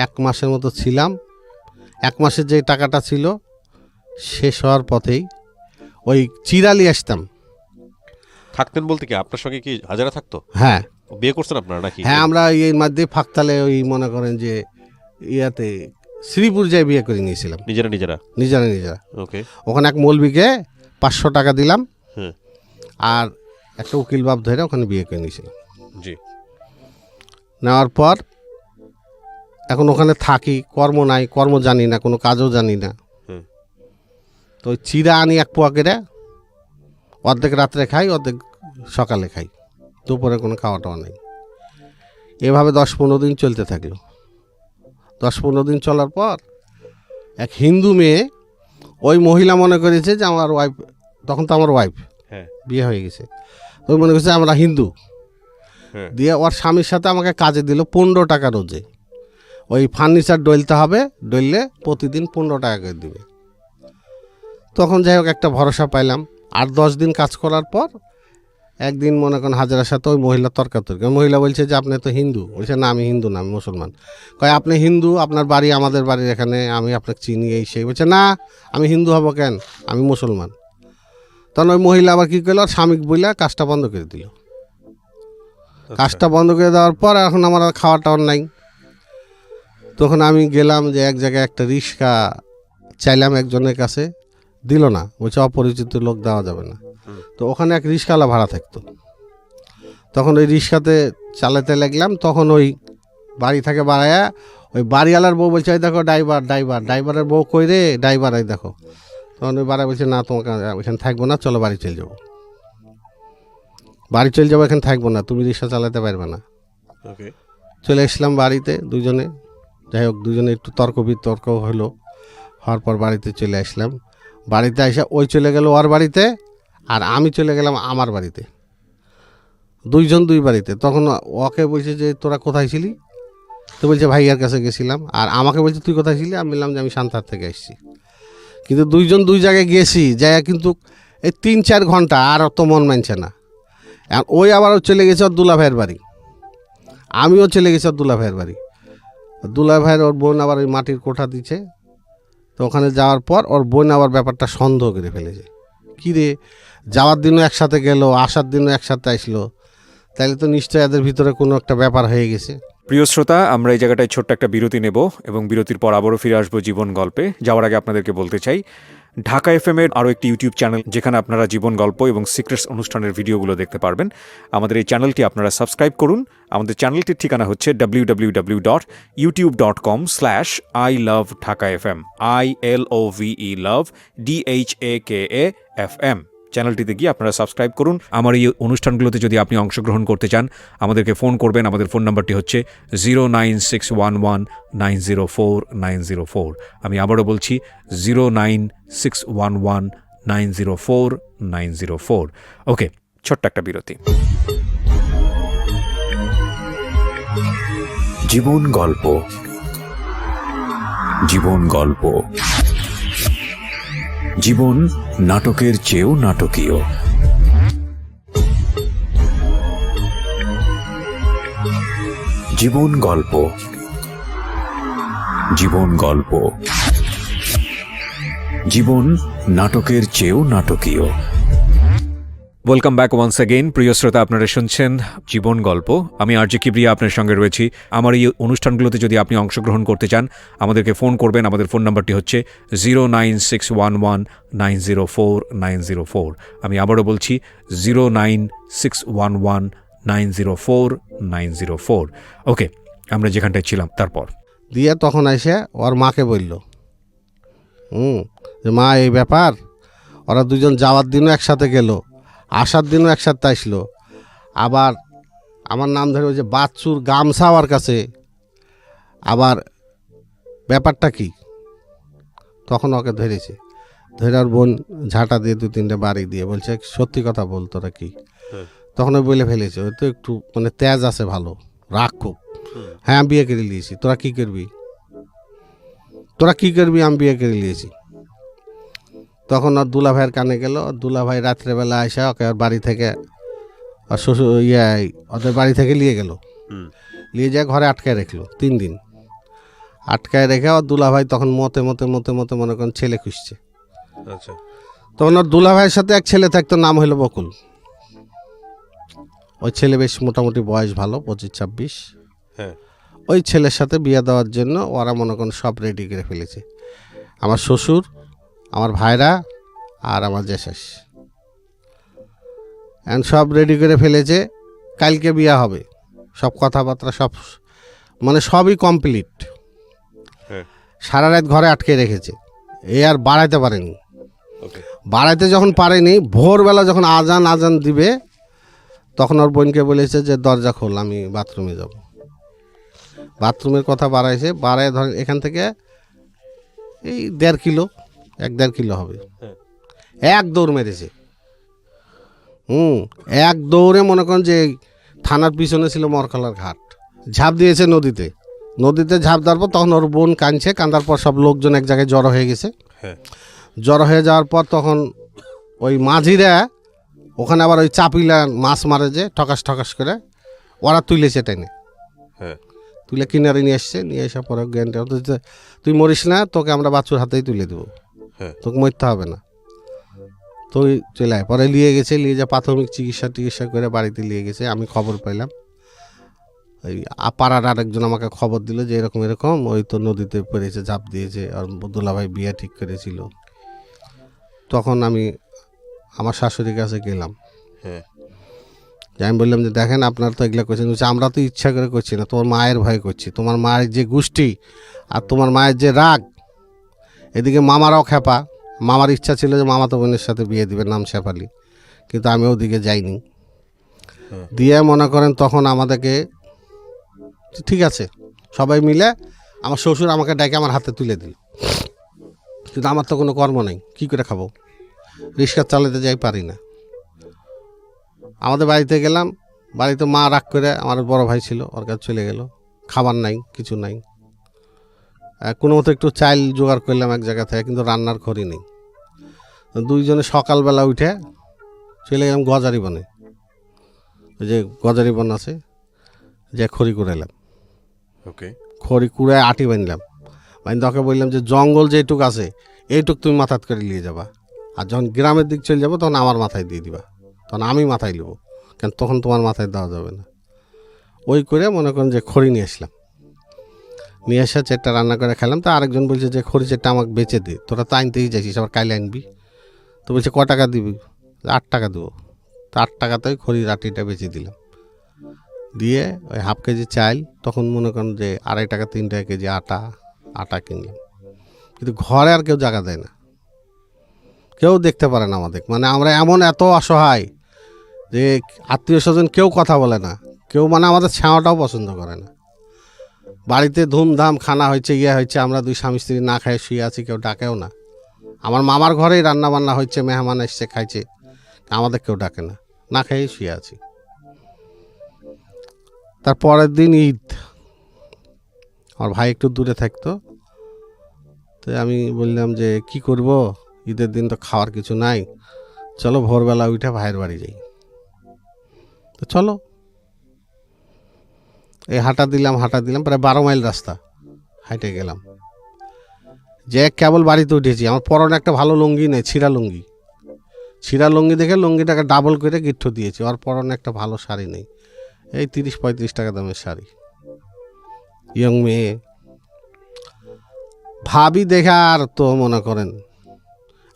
1 মাসের মতো ছিলাম। 1 মাসের যে টাকাটা ছিল শেষ হওয়ার পথেই ওই চিরালি আসতাম। থাকতেন বলতে কি আপনার সঙ্গে কি হাজারা থাকতো? হ্যাঁ বিয়ে করছেন আপনারা নাকি? হ্যাঁ, আমরা এই মধ্যে ফাঁকতালে ওই মনে করেন যে ইয়াতে শ্রীপুর যাই বিয়ে করে নিয়েছিলাম, নিজেরা নিজেরা? নিজেরা নিজেরা। ওকে। ওখানে এক মৌলবীকে 500 টাকা দিলাম, হ্যাঁ। আর একটা উকিল বাপ ধরে ওখানে বিয়ে করে নিয়েছিলাম। জি। নেওয়ার পর এখন ওখানে থাকি, কর্ম নাই, কর্ম জানি না, কোনো কাজও জানি না। হুম। তো ওই চিরা আনি 1 পোয়া করে, অর্ধেক রাত্রে খাই, অর্ধেক সকালে খাই, দুপুরে কোনো খাওয়া টাওয়া নেই। এভাবে 10-15 দিন চলতে থাকলো। 10-15 দিন চলার পর এক হিন্দু মেয়ে, ওই মহিলা মনে করেছে যে আমার ওয়াইফ, তখন তো আমার ওয়াইফ, হ্যাঁ। বিয়ে হয়ে গেছে, ওই মনে করছে আমরা হিন্দু। হ্যাঁ। দিয়ে ওর স্বামীর সাথে আমাকে কাজে দিল 15 টাকা রোজে। ওই ফার্নিচার ডলতে হবে, ডললে প্রতিদিন 15 টাকা করে দিবে। তখন যাই হোক একটা ভরসা পাইলাম। আর 10 দিন কাজ করার পর একদিন মনে করেন হাজারার সাথে ওই মহিলা তর্কাতর্কি। মহিলা বলছে যে আপনি তো হিন্দু। বলছে না আমি হিন্দু না, আমি মুসলমান। কয় আপনি হিন্দু, আপনার বাড়ি আমাদের বাড়ির এখানে, আমি আপনাকে চিনি, এই সেই। বলছে না আমি হিন্দু হব কেন, আমি মুসলমান। তখন ওই মহিলা আবার কী করলো, স্বামী বইলা কাজটা বন্ধ করে দিল। কাজটা বন্ধ করে দেওয়ার পর এখন আমার আর খাওয়া টাওয়ার নাই। তখন আমি গেলাম যে এক জায়গায় একটা রিক্সা চাইলাম একজনের কাছে, দিল না, বলছে অপরিচিত লোক দেওয়া যাবে না। তো ওখানে এক রিক্সাওয়ালা ভাড়া থাকতো। তখন ওই রিক্সাতে চালাতে লাগলাম। তখন ওই বাড়ি থেকে বাড়ায়া ওই বাড়িওয়ালার বউ বলছে ওই দেখো ড্রাইভার, ড্রাইভার, ড্রাইভারের বউ কই রে, ড্রাইভার এই দেখো। তখন ওই বাড়া বলছে না তোমাকে ওইখানে থাকবো না, চলো বাড়ি চলে যাবো। বাড়ি চলে যাবো, এখানে থাকবো না, তুমি রিক্সা চালাতে পারবে না। ওকে। চলে এসলাম বাড়িতে দুজনে। যাই হোক দুজনে একটু তর্ক বিতর্ক হলো, হওয়ার পর বাড়িতে চলে আসলাম। বাড়িতে এসে ওই চলে গেল ওর বাড়িতে, আর আমি চলে গেলাম আমার বাড়িতে। দুইজন দুই বাড়িতে। তখন ওকে বলছে যে তোরা কোথায় ছিলি, তো বলছে ভাইয়ার কাছে গেছিলাম। আর আমাকে বলছে তুই কোথায় ছিলি, আমি বললাম যে আমি সান্তার থেকে এসেছি। কিন্তু দুইজন দুই জায়গায় গেছি, যাই কিন্তু এই 3-4 ঘন্টা আর অত মন মানছে না। আর ওই আবারও চলে গেছে ওর দুলা ভাইয়ের বাড়ি, আমিও চলে গেছি ওর দুলা ভাইয়ের বাড়ি। দুলা ভাইয়ের ওর বোন আবার ওই মাটির কোঠা দিচ্ছে। তো ওখানে যাওয়ার পর ওর বোন আবার ব্যাপারটা সন্দেহ করে ফেলেছে, কী রে যাওয়ার দিনও একসাথে গেল, আসার দিনও একসাথে আসলো, তাহলে তো নিশ্চয়ই এদের ভিতরে কোনো একটা ব্যাপার হয়ে গেছে। প্রিয় শ্রোতা, আমরা এই জায়গাটায় ছোট্ট একটা বিরতি নেব এবং বিরতির পর আবারও ফিরে আসবো জীবন গল্পে। যাওয়ার আগে আপনাদেরকে বলতে চাই, ঢাকা এফএম এর আরও একটি ইউটিউব চ্যানেল যেখানে আপনারা জীবন গল্প এবং সিক্রেটস অনুষ্ঠানের ভিডিওগুলো দেখতে পারবেন। আমাদের এই চ্যানেলটি আপনারা সাবস্ক্রাইব করুন। আমাদের চ্যানেলটির ঠিকানা হচ্ছে www.youtube.com/ilovedhakafm ILOVE love DHAKAFM। চ্যানেলটিতে গিয়ে আপনারা সাবস্ক্রাইব করুন। আমার এই অনুষ্ঠানগুলোতে যদি আপনি অংশগ্রহণ করতে চান, আমাদেরকে ফোন করবেন। আমাদের ফোন নাম্বারটি হচ্ছে 09611904904। আমি আবারও বলছি 09611904904। ওকে, ছোট্ট একটা বিরতি। জীবন গল্প, জীবন গল্প, জীবন নাটকের চেয়েও নাটকীয়। জীবন গল্প, জীবন গল্প, জীবন নাটকের চেয়েও নাটকীয়। Welcome back once again. প্রিয় শ্রোতা, আপনারা শুনছেন জীবন গল্প। আমি আরজে কিবরিয়া আপনার সঙ্গে রয়েছি। আমার এই অনুষ্ঠানগুলোতে যদি আপনি অংশগ্রহণ করতে চান, আমাদেরকে ফোন করবেন। আমাদের ফোন নাম্বারটি হচ্ছে 09611904904। আমি আবারও বলছি 09611904904। ওকে, আমরা যেখানটায় ছিলাম তারপর দিয়ে তখন এসে ওর মাকে বলল, যে মা এই ব্যাপার, ওরা দুজন যাওয়ার দিনও একসাথে গেল, আসার দিনও একসাথে আসলো, আবার আমার নাম ধরে ওই যে বাচ্চুর গামছা ওর কাছে, আবার ব্যাপারটা কি? তখন ওকে ধরেছে, ধরে ওর বোন ঝাঁটা দিয়ে 2-3টে বাড়ি দিয়ে বলছে সত্যি কথা বল তোরা কি। তখন ওই বলে ফেলেছে, ওই তো একটু মানে তেজ আছে, ভালো রাগ খুব। হ্যাঁ আমি বিয়ে করে নিয়েছি, তোরা কি করবি, তোরা কি করবি, আমি বিয়ে করে নিয়েছি। তখন ওর দুলা ভাইয়ের কানে গেল, দুলা ভাই রাত্রেবেলা আসা ওকে ওর বাড়ি থেকে, আর শ্বশুর ওদের বাড়ি থেকে নিয়ে গেল, নিয়ে যায় ঘরে আটকায় রাখলো 3 দিন। আটকায় রেখে ওর দুলা ভাই তখন মতে মতে মতে মতে মনে করেন ছেলে খুঁজছে। আচ্ছা, তখন ওর দুলা ভাইয়ের সাথে এক ছেলে থাকতো, নাম হলো বকুল। ওই ছেলে বেশ মোটামুটি বয়স ভালো, 25-26। হ্যাঁ, ওই ছেলের সাথে বিয়ে দেওয়ার জন্য ওরা মনে করেন সব রেডি করে ফেলেছে, আমার শ্বশুর, আমার ভাইরা আর আমার জেসাস, এন্ড সব রেডি করে ফেলেছে। কালকে বিয়ে হবে, সব কথাবার্তা সব মানে সবই কমপ্লিট। হ্যাঁ, সারা রাত ঘরে আটকে রেখেছে, এ আর বাড়াইতে পারেনি। ওকে, বাড়াইতে যখন পারেনি, ভোরবেলা যখন আজান দিবে, তখন ওর বোনকে বলেছে যে দরজা খোল, আমি বাথরুমে যাব। বাথরুমের কথা বাড়াইছে, বাড়ায় ধরেন এখান থেকে এই 1.5 কিলো, 1-1.5 কিলো হবে। এক দৌড় মেরেছে, এক দৌড়ে মনে করেন যে থানার পিছনে ছিল মরখালার ঘাট, ঝাঁপ দিয়েছে নদীতে। নদীতে ঝাঁপ দেওয়ার পর তখন ওর বোন কাঁদছে, কাঁদার পর সব লোকজন এক জায়গায় জড়ো হয়ে গেছে। হ্যাঁ, জড়ো হয়ে যাওয়ার পর তখন ওই মাঝিরা ওখানে আবার ওই চাপিলা মাছ মারে যে ঠকাস ঠকাস করে, ওরা তুলেছে টেনে, হ্যাঁ, তুলে কিনারে নিয়ে এসছে। নিয়ে এসে পরে জ্ঞানটা, তুই মরিস না, তোকে আমরা বাচ্চুর হাতেই তুলে দেবো, হ্যাঁ, তোকে মরতে হবে না। তুই চলে আয়। পরে নিয়ে গেছে, নিয়ে যা প্রাথমিক চিকিৎসা করে বাড়িতে নিয়ে গেছে। আমি খবর পাইলাম, ওই পাড়ার আরেকজন আমাকে খবর দিল যে এরকম এরকম ওই তো নদীতে পড়েছে, ঝাঁপ দিয়েছে, আর দুলাভাই বিয়ে ঠিক করেছিল। তখন আমি আমার শাশুড়ির কাছে গেলাম, হ্যাঁ, যে আমি বললাম যে দেখেন আপনারা তো এগুলো করছেন, বলছে আমরা তো ইচ্ছা করে করছি না, তোমার মায়ের ভয় করছি। তোমার মায়ের যে গোষ্ঠী আর তোমার মায়ের যে রাগ, এদিকে মামারাও খেপা। মামার ইচ্ছা ছিল যে মামাতো বোনের সাথে বিয়ে দিবে, নাম শেফালি, কিন্তু আমি ওদিকে যাইনি। দিয়ে মনে করেন তখন আমাদেরকে ঠিক আছে সবাই মিলে, আমার শ্বশুর আমাকে ডেকে আমার হাতে তুলে দিল, কিন্তু আমার তো কোনো কর্ম নেই, কী করে খাবো, রিক্সা চালাতে যাই পারি না। আমাদের বাড়িতে গেলাম, বাড়িতে মা রাগ করে, আমার বড় ভাই ছিল, ওর কাছে চলে গেল, খাবার নাই, কিছু নাই। কোনো মতো একটু চাল জোগাড় করলাম এক জায়গা থেকে, কিন্তু রান্নার খড়ি নেই। দুইজনে সকালবেলা উঠে চলে গেলাম গজারি বনে, ওই যে গজারি বন আছে, যে খড়ি কুড়াইলাম, ওকে, খড়ি কুড়ায় আটি বানলাম। ওকে বললাম যে জঙ্গল যেটুক আছে এইটুক তুমি মাথাত করে নিয়ে যাবা, আর যখন গ্রামের দিক চলে যাবো তখন আমার মাথায় দিয়ে দিবা, তখন আমি মাথায় নেবো, কেন তখন তোমার মাথায় দেওয়া যাবে না। ওই করে মনে করেন যে খড়ি নিয়ে আসলাম, নিয়ে এসে 4টা রান্না করে খেলাম। তো আরেকজন বলছে যে খড়ি 4টা আমাকে বেচে দে, তোরা তো আনতেই যাইছিস, আবার কাইলে আনবি। তো বলছে ক টাকা দিবি? 8 টাকা দেবো। তো 8 টাকাতেই খড়ির আটিটা বেচে দিলাম। দিয়ে ওই হাফ কেজি চাল, তখন মনে করেন যে 2.5 টাকা 3 টাকা কেজি আটা কিনলাম। কিন্তু ঘরে আর কেউ জায়গা দেয় না, কেউ দেখতে পারে না আমাদের, মানে আমরা এমন এত অসহায় যে আত্মীয় স্বজন কেউ কথা বলে না, কেউ মানে আমাদের ছাওয়াটাও পছন্দ করে না। বাড়িতে ধুমধাম খানা হয়েছে, হয়েছে, আমরা 2 স্বামী স্ত্রী না খাই শুয়ে আছি, কেউ ডাকেও না। আমার মামার ঘরেই রান্না বান্না হচ্ছে, মেহমান এসছে খাইছে, আমাদের কেউ ডাকে না। না খেয়ে শুয়ে আছি। তার পরের দিন ঈদ, আমার ভাই একটু দূরে থাকতো, তো আমি বললাম যে কি করব, ঈদের দিন তো খাওয়ার কিছু নাই, চলো ভোরবেলা উঠে ভাইয়ের বাড়ি যাই। তো চলো, এই হাঁটা দিলাম প্রায় 12 মাইল রাস্তা হাঁটে গেলাম। যে কেবল বাড়িতে উঠেছি, আমার পরনে একটা ভালো লুঙ্গি নেই, ছিঁড়া লুঙ্গি দেখে লুঙ্গিটাকে ডাবল করে গিট্ঠ দিয়েছি। আর পরনে একটা ভালো শাড়ি নেই, এই 30-35 টাকা দামের শাড়ি, ইয়ং মেয়ে। ভাবি দেখে আর তো মনে করেন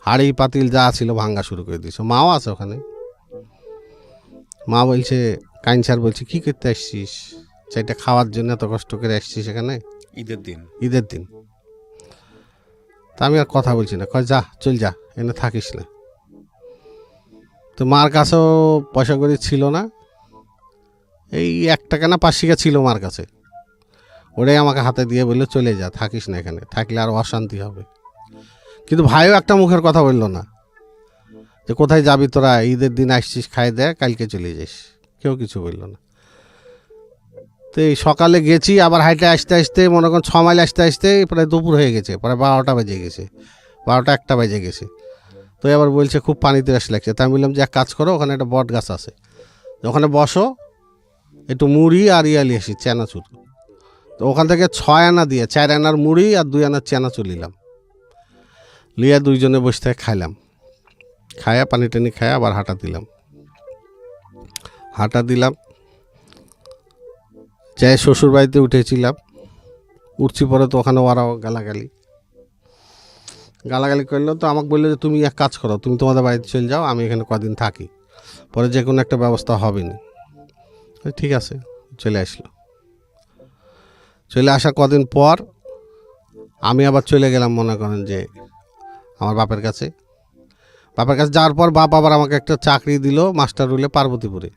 হাড়ি পাতিল যা ছিল ভাঙ্গা শুরু করে দিয়েছে। মাও আছে ওখানে। মা বলছে, কাইনসার বলছে কি করতে আসছিস, সেটা খাওয়ার জন্য এত কষ্ট করে আসছিস এখানে ঈদের দিন? তা আমি আর কথা বলছি না, কয় যা চল যা, এনে থাকিস না। তো মার কাছেও পয়সা করে ছিল না, এই 1 টাকা না 5 টাকা ছিল মার কাছে, ওটাই আমাকে হাতে দিয়ে বললো চলে যা, থাকিস না এখানে, থাকলে আর অশান্তি হবে। কিন্তু ভাইও একটা মুখের কথা বললো না যে কোথায় যাবি তোরা, ঈদের দিন আসছিস, খাই দে, কালকে চলে যাস, কেউ কিছু বললো না। তো এই সকালে গেছি, আবার হাইটে আসতে আসতে মনে করেন 6 মাইল আসতে আসতে প্রায় দুপুর হয়ে গেছে, প্রায় 12টা বেজে গেছে, 12টা-1টা বেজে গেছে। তো এবার বলছে খুব পানিতে আস লাগছে। তাই আমি বললাম যে এক কাজ করো, ওখানে একটা বট গাছ আছে, ওখানে বসো, একটু মুড়ি আর ইয়ালি আসি চানাচুর। তো ওখান থেকে 6 আনা দিয়ে 4 আনার মুড়ি আর 2 আনার চানাচুর নিলাম, লিয়া দুইজনে বসে থেকে খাইলাম, খায়া পানি টানি খায়া আবার হাঁটা দিলাম। যাই শ্বশুর বাড়িতে উঠেছিলাম, উঠছি পরে তো ওখানে ওরাও গালাগালি করলো। তো আমাকে বললো যে তুমি এক কাজ করো, তুমি তোমাদের বাড়িতে চলে যাও, আমি এখানে কদিন থাকি, পরে যে কোনো একটা ব্যবস্থা হবে না। ঠিক আছে, চলে আসা কদিন পর আমি আবার চলে গেলাম মনে করেন যে আমার বাপের কাছে যাওয়ার পর বাপ আবার আমাকে একটা চাকরি দিল মাস্টার রুলে পার্বতীপুরে।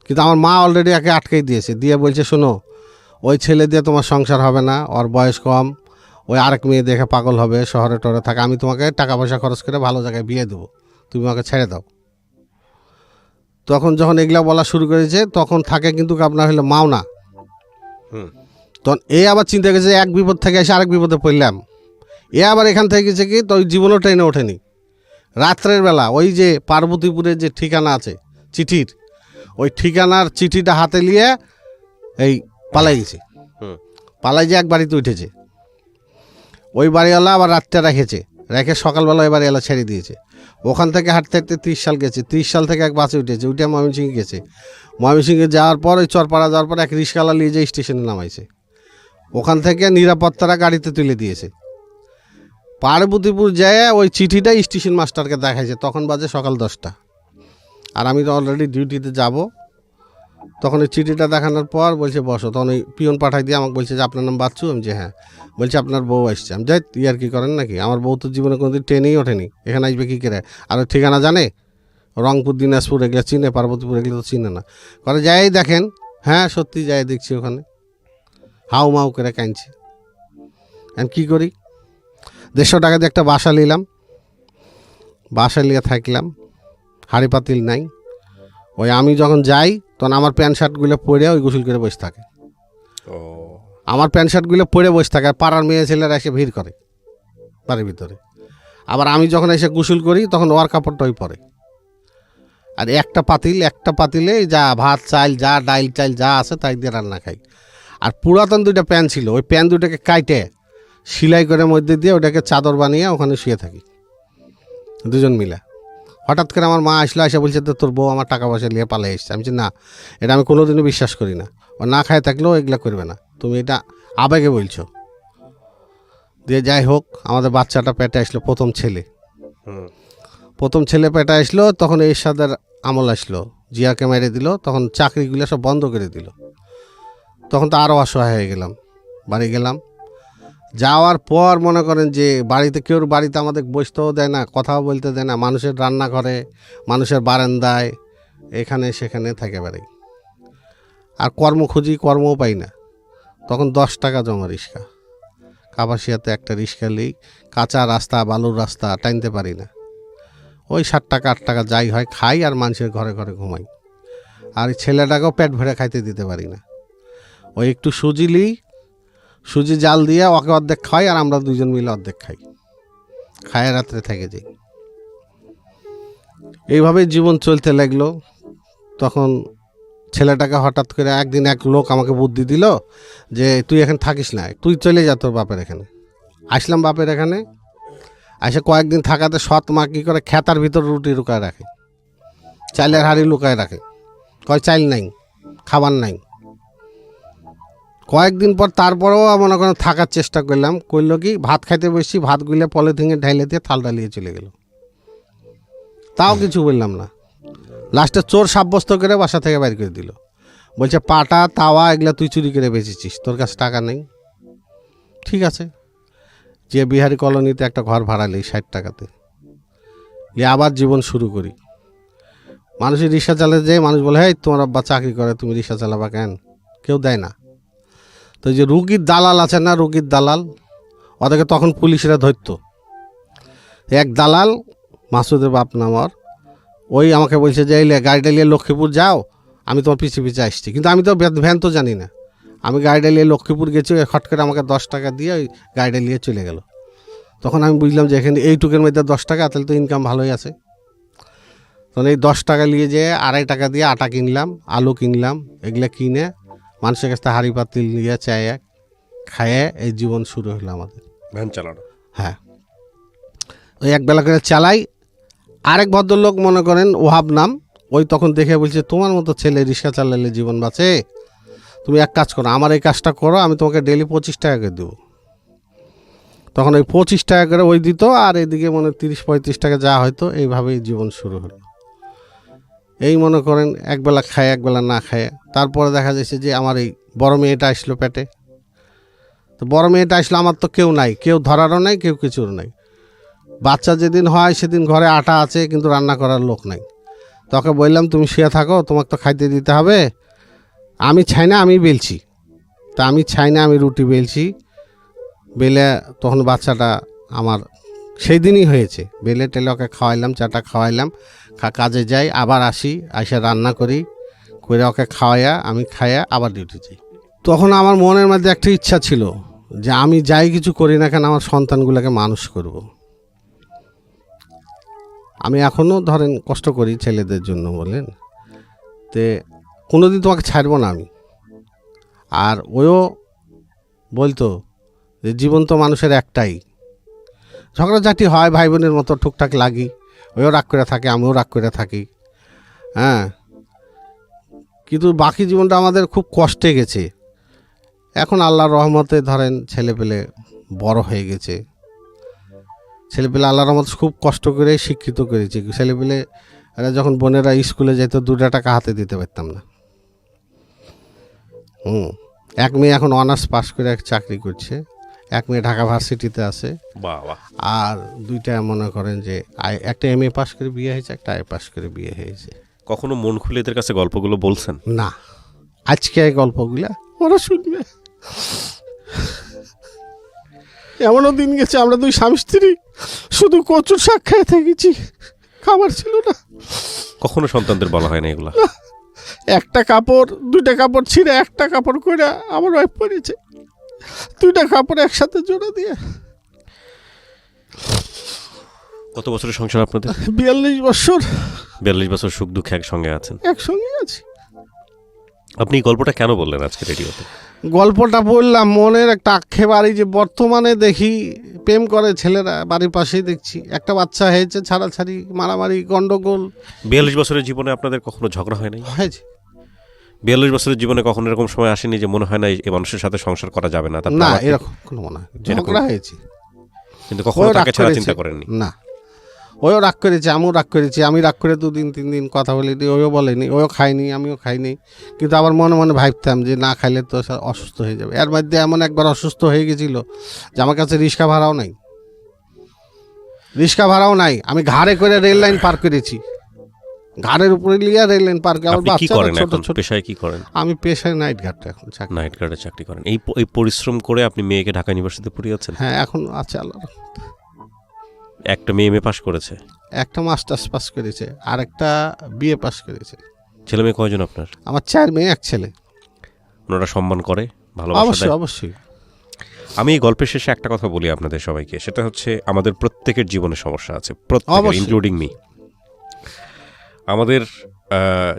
কিন্তু আমার মা অলরেডি একে আটকেই দিয়েছে, দিয়ে বলছে শোনো, ওই ছেলে দিয়ে তোমার সংসার হবে না, ওর বয়স কম, ওই আরেক মেয়ে দেখে পাগল হবে, শহরে টরে থাকে, আমি তোমাকে টাকা পয়সা খরচ করে ভালো জায়গায় বিয়ে দেবো, তুমি আমাকে ছেড়ে দাও। তখন যখন এগুলা বলা শুরু করেছে, তখন থাকে কিন্তু আপনার হলো মাওনা। তখন এ আবার চিন্তা করেছে এক বিপদ থেকে এসে আরেক বিপদে পড়লাম। এ আবার এখান থেকে গেছে কি, তো ওই জীবনও ট্রেনে ওঠেনি। রাত্রের বেলা ওই যে পার্বতীপুরের যে ঠিকানা আছে চিঠির, ওই ঠিকানার চিঠিটা হাতে নিয়ে এই পালাই গেছে। পালাই যে এক বাড়িতে উঠেছে, ওই বাড়িওয়ালা আবার রাতটা রেখে সকালবেলা ওই বাড়িওয়ালা ছেড়ে দিয়েছে। ওখান থেকে হাঁটতে 30 সাল গেছে, 30 সাল থেকে এক বাসে উঠে ময়মনসিংহে গেছে। ময়মনসিংহে যাওয়ার পর ওই চরপাড়া যাওয়ার পর এক রিক্সাওয়ালা নিয়ে যে স্টেশনে নামাইছে, ওখান থেকে নিরাপত্তারা গাড়িতে তুলে দিয়েছে। পার্বতীপুর যায় ওই চিঠিটা স্টেশন মাস্টারকে দেখাইছে, তখন বাজে সকাল 10টা, আর আমি তো অলরেডি ডিউটিতে যাব। তখন ওই চিঠিটা দেখানোর পর বলছে বসো, তখন ওই পিয়ন পাঠাই দিয়ে আমাকে বলছে যে আপনার নাম বাচ্চু, আমি যে হ্যাঁ, বলছে আপনার বউ আসছে। আমি যাই ইয়ার কি করেন নাকি, আমার বউ তো জীবনে কোনোদিন ট্রেনেই ওঠেনি, এখানে আসবে কী করে, আর ওই ঠিকানা জানে, রংপুর দিনাজপুর এগুলো চিনে, পার্বতীপুর এগুলো তো চিনে না। করে যাই দেখেন, হ্যাঁ সত্যি যাই দেখছি ওখানে হাউ মাউ করে কাঁদছে। আমি কী করি, 150 টাকা দিয়ে একটা বাসা নিলাম, বাসা নিয়ে থাকলাম, হাঁড়ি পাতিল নাই। ওই আমি যখন যাই তখন আমার প্যান্ট শার্টগুলো পরে ওই গোসল করে বসে থাকে, আমার প্যান্ট শার্টগুলো পরে বসে থাকে, আর পাড়ার মেয়ে ছেলেরা এসে ভিড় করে বাড়ির ভিতরে। আবার আমি যখন এসে গোসল করি তখন ওর কাপড়টাই পরে, আর একটা পাতিলে যা ভাত চাল যা ডাইল চাল যা আছে তাই দিয়ে রান্না খাই। আর পুরাতন 2টা প্যান ছিল, ওই প্যান 2টাকে কাইটে সেলাই করে মধ্যে দিয়ে ওটাকে চাদর বানিয়ে ওখানে শুয়ে থাকি 2জন মিলে। হঠাৎ করে আমার মা আসলো, এসে বলছে তো তোর বউ আমার টাকা পয়সা নিয়ে পালাই এসছে। আমি বলছি না, এটা আমি কোনোদিনও বিশ্বাস করি না, ও না খায় থাকলেও এগুলো করবে না, তুমি এটা আবেগে বলছো। দিয়ে যাই হোক, আমাদের বাচ্চাটা পেটে আসলো, প্রথম ছেলে পেটে আসলো, তখন এরশাদের আমল আসলো, জিয়াকে মেরে দিল, তখন চাকরিগুলো সব বন্ধ করে দিল। তখন তো আরও অসহায় হয়ে গেলাম, বাড়ি গেলাম। যাওয়ার পর মনে করেন যে কেউ বাড়িতে আমাদের বসতেও দেয় না, কথাও বলতে দেয় না, মানুষের রান্নাঘরে, মানুষের বারান্দায়, এখানে সেখানে থাকে বেড়াই। আর কর্ম খুঁজি, কর্মও পাই না। তখন 10 টাকা জমা রিক্সা, কাপাসিয়াতে একটা রিক্সা নিই, কাঁচা রাস্তা, বালুর রাস্তা, টাইনতে পারি না। ওই 7 টাকা 8 টাকা যাই হয় খাই আর মানুষের ঘরে ঘরে ঘুমাই। আর এই ছেলেটাকেও পেট ভরে খাইতে দিতে পারি না। ওই একটু সুজি জাল দিয়ে ওকে অর্ধেক খাই আর আমরা দুজন মিলে অর্ধেক খাই, খায় রাত্রে থেকে যাই। এইভাবেই জীবন চলতে লাগলো। তখন ছেলেটাকে হঠাৎ করে একদিন এক লোক আমাকে বুদ্ধি দিল যে তুই এখানে থাকিস না, তুই চলে যা তোর বাপের এখানে। আসলাম বাপের এখানে, এসে কয়েকদিন থাকাতে সৎ মা কী করে খেতার ভিতর রুটি লুকায় রাখে, চাইলের হাঁড়ি লুকায় রাখে, কয় চাইল নাই, খাবার নাই। কয়েকদিন পর তারপরেও মনে করেন থাকার চেষ্টা করলাম, করলো কি ভাত খাইতে বসছি, ভাত গুলে পলিথিনে ঢাইলে দিয়ে থালটা নিয়ে চলে গেল, তাও কিছু বললাম না। লাস্টে চোর সাব্যস্ত করে বাসা থেকে বাইর করে দিল, বলছে পাটা তাওয়া এগুলা তুই চুরি করে বেচেছিস, তোর কাছে টাকা নেই। ঠিক আছে, যে বিহারি কলোনিতে একটা ঘর ভাড়া নিই 60 টাকাতে, নিয়ে আবার জীবন শুরু করি। মানুষের রিক্সা চালাতে যায়, মানুষ বলে হ্যাঁ তোমার আব্বা চাকরি করে তুমি রিক্সা চালাবা কেন, কেউ দেয় না। তো যে রুগীর দালাল আছে না, রুগীর দালাল, ওদেরকে তখন পুলিশরা ধরতো। এক দালাল মাসুদের বাপ নামর, ওই আমাকে বলছে যে এই গাড়িটা নিয়ে লক্ষ্মীপুর যাও, আমি তোমার পিছিয়ে পিছিয়ে আসছি। কিন্তু আমি তো ভ্যান তো জানি না, আমি গাড়িটা নিয়ে লক্ষ্মীপুর গেছি, হট করে আমাকে 10 টাকা দিয়ে ওই গাড়িটা নিয়ে চলে গেল। তখন আমি বুঝলাম যে এখানে এইটুকের মধ্যে 10 টাকা, তাহলে তো ইনকাম ভালোই আছে। তখন এই 10 টাকা নিয়ে যেয়ে 2.5 টাকা দিয়ে আটা কিনলাম, আলু কিনলাম, এগুলো কিনে মানুষের কাছ থেকে হাঁড়ি পাতিল নিয়ে চায়ে খায়ে এই জীবন শুরু হলো আমাদের। ভ্যান চালানো। হ্যাঁ, ওই একবেলা করে চালাই। আরেক ভদ্রলোক মনে করেন ওহাব নাম, ওই তখন দেখে বলছে তোমার মতো ছেলে রিক্সা চালালে জীবন বাঁচে, তুমি এক কাজ করো, আমার এই কাজটা করো, আমি তোমাকে ডেলি 25 টাকা করে দেবো। তখন ওই 25 টাকা করে ওই দিত, আর এদিকে মনে 30-35 টাকা যা হয়তো, এইভাবেই জীবন শুরু হলো। এই মনে করেন একবেলা খায় একবেলা না খায়। তারপরে দেখা যাচ্ছে যে আমার এই বড় মেয়েটা আসলো পেটে। তো বড় মেয়েটা আসলো, আমার তো কেউ নাই, কেউ ধরারও নাই, কেউ কিছুর নাই। বাচ্চা যেদিন হয় সেদিন ঘরে আটা আছে, কিন্তু রান্না করার লোক নাই। তোকে বললাম তুমি শুয়ে থাকো, তোমাকে তো খাইতে দিতে হবে। আমি চাই না, আমি বেলছি, তা আমি চাই না, আমি রুটি বেলছি, বেলে তখন বাচ্চাটা আমার সেই দিনই হয়েছে। বেলে টেলে ওকে খাওয়াইলাম, চাটা খাওয়াইলাম, কাজে যাই, আবার আসি, এসে রান্না করি, করে ওকে খাওয়াইয়া আমি খাইয়া আবার ডিউটি যাই। তখন আমার মনের মধ্যে একটা ইচ্ছা ছিল যে আমি যাই কিছু করি না কেন, আমার সন্তানগুলোকে মানুষ করব। আমি এখনও ধরেন কষ্ট করি ছেলেদের জন্য, বলেন তে কোনোদিন তোমাকে ছাড়বো না আমি। আর ওও বলতো যে জীবন তো মানুষের একটাই, ঝগড়াঝাটি হয় ভাই বোনের মতো, টুকটাক লাগি, ওও রাগ করে থাকে, আমিও রাগ করে থাকি। হ্যাঁ, কিন্তু বাকি জীবনটা আমাদের খুব কষ্টে গেছে। এখন আল্লাহর রহমতে ধরেন ছেলেপেলে বড় হয়ে গেছে, ছেলেপেলে আল্লাহর রহমতে খুব কষ্ট করে শিক্ষিত করেছে। ছেলেপেলে এরা যখন বোনেরা স্কুলে যেত 2 টাকা হাতে দিতে পারতাম না। এক মেয়ে এখন অনার্স পাস করে এক চাকরি করছে, এক মেয়ে ঢাকা ভার্সিটিতে আছে, বাহ বাহ। আর 2টা মনে করেন যে একটা MA পাস করে বিয়ে হয়েছে, একটা আই পাস করে বিয়ে হয়েছে। কখনো মন খুলে এদের কাছে গল্পগুলো বলছেন? না, আজকে এই গল্পগুলা ওরা শুনবে। এমনও দিন গেছে আমরা 2 স্বামী স্ত্রী শুধু কচুর শাক খেয়ে থেকেছি, খাবার ছিল না। কখনো সন্তানদের বলা হয় না এগুলা? একটা কাপড় 2টা কাপড় ছিঁড়ে একটা কাপড় করে আমার ওয়াইফ পরেছে, 2টা কাপড় একসাথে জোড়া দিয়ে। কত বছরের সংসার আপনাদের? 42 বছর। 42 বছর সুখ দুঃখে একসঙ্গে আছেন। একসঙ্গে আছি। আপনি এই গল্পটা কেন বললেন আজকে রেডিওতে? গল্পটা বললাম, মনের একটা আক্ষেপ। আর এই যে বর্তমানে দেখি প্রেম করে ছেলেরা, বাড়ির পাশেই দেখছি, একটা বাচ্চা হয়েছে, ছাড়াছাড়ি, মারামারি, গন্ডগোল। 42 বছরের জীবনে আপনাদের কখনো ঝগড়া হয় নাই? হয়েছে। 42 বছরের জীবনে কখনো এরকম সময় আসেনি যে মনে হয় না এই মানুষের সাথে সংসার করা যাবে না? না, এরকম কোনো মনে হয় ঝগড়া হয়েছে, কিন্তু কখনো তাকে ছাড়া চিন্তা করেননি? না, ওও রাগ করেছে, আমিও রাগ করেছি। আমি রাগ করে 2 দিন 3 দিন কথা বলিনি, ওও বলেনি, ওও খায়নি, আমিও খাইনি। কিন্তু আবার মনে মনে ভাবতাম যে না খাইলে তো অসুস্থ হয়ে যাবে। এর মধ্যে এমন একবার অসুস্থ হয়ে গেছিল যে আমার কাছে রিক্সা ভাড়াও নাই, আমি ঘাড়ে করে রেল লাইন পার করেছি, ঘাড়ের উপরে লিয়া রেল লাইন পার করে। আপনি কি করেন এখন? পেশায় কি করেন? আমি পেশায় নাইট গার্ড এখন চাকরি। নাইট গার্ডে চাকরি করেন। এই পরিশ্রম করে আপনি মেয়েকে ঢাকা ইউনিভার্সিটিতে পড়িয়েছেন? হ্যাঁ, এখন আছে আল্লাহর। একটা মেয়ে MA পাস করেছে? একটা মাস্টার্স পাস করেছে, আর একটা বিএ পাস করেছে। ছেলে মেয়ে কয়জন আপনার? আমার 4 মেয়ে 1 ছেলে। ওনারা সম্মান করে, ভালোবাসা অবশ্যই দেয়? অবশ্যই। আমি এই গল্পের শেষে একটা কথা বলি আপনাদের সবাইকে, সেটা হচ্ছে আমাদের প্রত্যেকের জীবনে সমস্যা আছে, প্রত্যেকের, অবশ্যই। Including me. আমাদের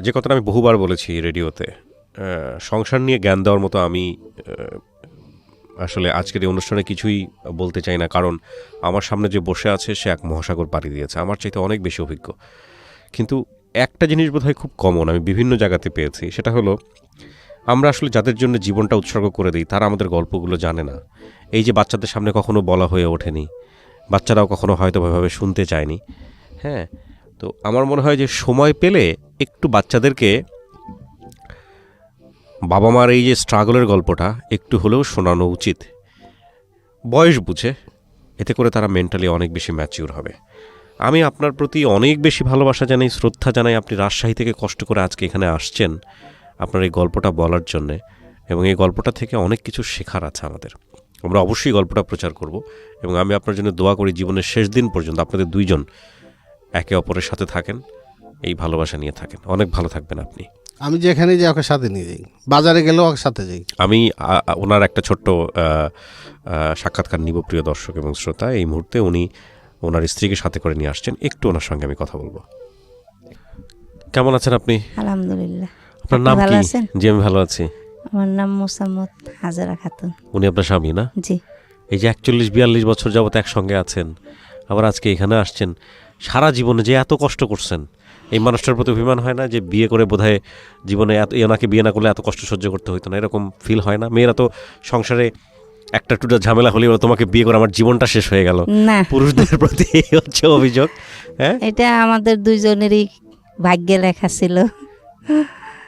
যে কথাটা আমি বহুবার বলেছি রেডিওতে, সংসার নিয়ে জ্ঞান দেওয়ার মতো আমি আসলে আজকের এই অনুষ্ঠানে কিছুই বলতে চাই না, কারণ আমার সামনে যে বসে আছে সে এক মহাসাগর পাড়ি দিয়েছে, আমার চাইতে অনেক বেশি অভিজ্ঞ। কিন্তু একটা জিনিস বোধহয় খুব কমন আমি বিভিন্ন জায়গাতে পেয়েছি, সেটা হলো আমরা আসলে যাদের জন্য জীবনটা উৎসর্গ করে দিই তারা আমাদের গল্পগুলো জানে না। এই যে বাচ্চাদের সামনে কখনো বলা হয়ে ওঠেনি, বাচ্চারাও কখনো হয়তো ভাবে শুনতে চায়নি। হ্যাঁ, তো আমার মনে হয় যে সময় পেলে একটু বাচ্চাদেরকে বাবা মার এই যে স্ট্রাগলের গল্পটা একটু হলেও শোনানো উচিত, বয়স বুঝে। এতে করে তারা মেন্টালি অনেক বেশি ম্যাচিউর হবে। আমি আপনার প্রতি অনেক বেশি ভালোবাসা জানাই, শ্রদ্ধা জানাই। আপনি রাজশাহী থেকে কষ্ট করে আজকে এখানে আসছেন আপনার এই গল্পটা বলার জন্যে, এবং এই গল্পটা থেকে অনেক কিছু শেখার আছে আমাদের। আমরা অবশ্যই গল্পটা প্রচার করব, এবং আমি আপনার জন্য দোয়া করি জীবনের শেষ দিন পর্যন্ত আপনাদের দুইজন একে অপরের সাথে থাকেন, এই ভালোবাসা নিয়ে থাকেন। অনেক ভালো থাকবেন আপনি। আমি যেখানে যাই ওকে সাথে নিয়ে যাই, বাজারে গেলেও ওকে সাথে যাই। আমি ওনার একটা ছোট্ট সাক্ষাৎকার নিব প্রিয় দর্শক এবং শ্রোতা। এই মুহূর্তে উনি ওনার স্ত্রীকে সাথে করে নিয়ে আসছেন, একটু ওনার সঙ্গে আমি কথা বলবো। কেমন আছেন আপনি? আলহামদুলিল্লাহ। আপনার নাম ভালো কি? আছেন? জি আমি ভালো আছি। আমার নাম মোসাম্মদ হাজারা খাতুন। উনি আপনার স্বামী না? জি। এই যে 41-42 বছর যাবত একসঙ্গে আছেন, আবার আজকে এখানে আসছেন, সারা জীবনে যে এত কষ্ট করছেন, এই মানুষটার প্রতি অভিমান হয় না যে বিয়ে করে বোধহয় জীবনে এনাকে বিয়ে না করলে এত কষ্ট সহ্য করতে হতো না? এরকম ফিল হয় না? মেয়েরা তো সংসারে একটা টুটা ঝামেলা হলেই তোমাকে বিয়ে করে আমার জীবনটা শেষ হয়ে গেল, না, পুরুষদের প্রতি হচ্ছে অভিযোগ। হ্যাঁ, এটা আমাদের দুইজনেরই ভাগ্যে লেখা ছিল।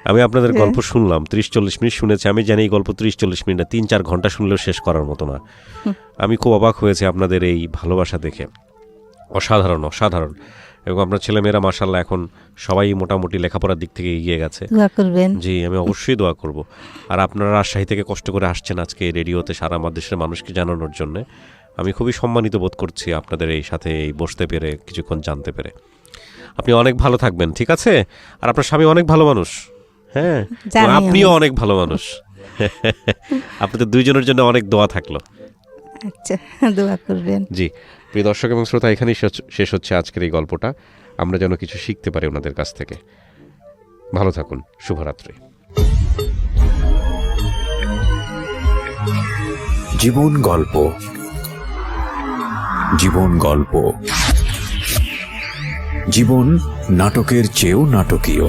আমি আপনাদের গল্প শুনলাম 30-40 মিনিট শুনেছি। আমি জানি এই গল্প 30-40 মিনিট না, 3-4 ঘন্টা শুনলেও শেষ করার মতো না। আমি খুব অবাক হয়েছি আপনাদের এই ভালোবাসা দেখে। অসাধারণ অসাধারণ। এবং আপনার ছেলেমেয়েরা মাশাআল্লাহ এখন সবাই মোটামুটি লেখাপড়ার দিক থেকে এগিয়ে গেছে। দোয়া করবেন। জি, আমি অবশ্যই দোয়া করব। আর আপনারা রাজশাহী থেকে কষ্ট করে আসছেন আজকে রেডিওতে সারা দেশের মানুষকে জানানোর জন্য। আমি খুবই সম্মানিত বোধ করছি আপনাদের এই সাথে এই বসতে পেরে, কিছুক্ষণ জানতে পেরে। আপনি অনেক ভালো থাকবেন, ঠিক আছে? আর আপনার স্বামী অনেক ভালো মানুষ। হ্যাঁ, জানি আমি। আপনিও অনেক ভালো মানুষ। আপনাদের দুইজনের জন্য অনেক দোয়া থাকলো। আচ্ছা, দোয়া করবেন। জি, প্রিয় দর্শক এবং শ্রোতা, এখানেই শেষ হচ্ছে আজকের এই গল্পটা। আমরা যেন কিছু শিখতে পারি ওনাদের কাছ থেকে। ভালো থাকুন, শুভরাত্রি। জীবন গল্প, জীবন গল্প, জীবন নাটকের চেয়েও নাটকীয়।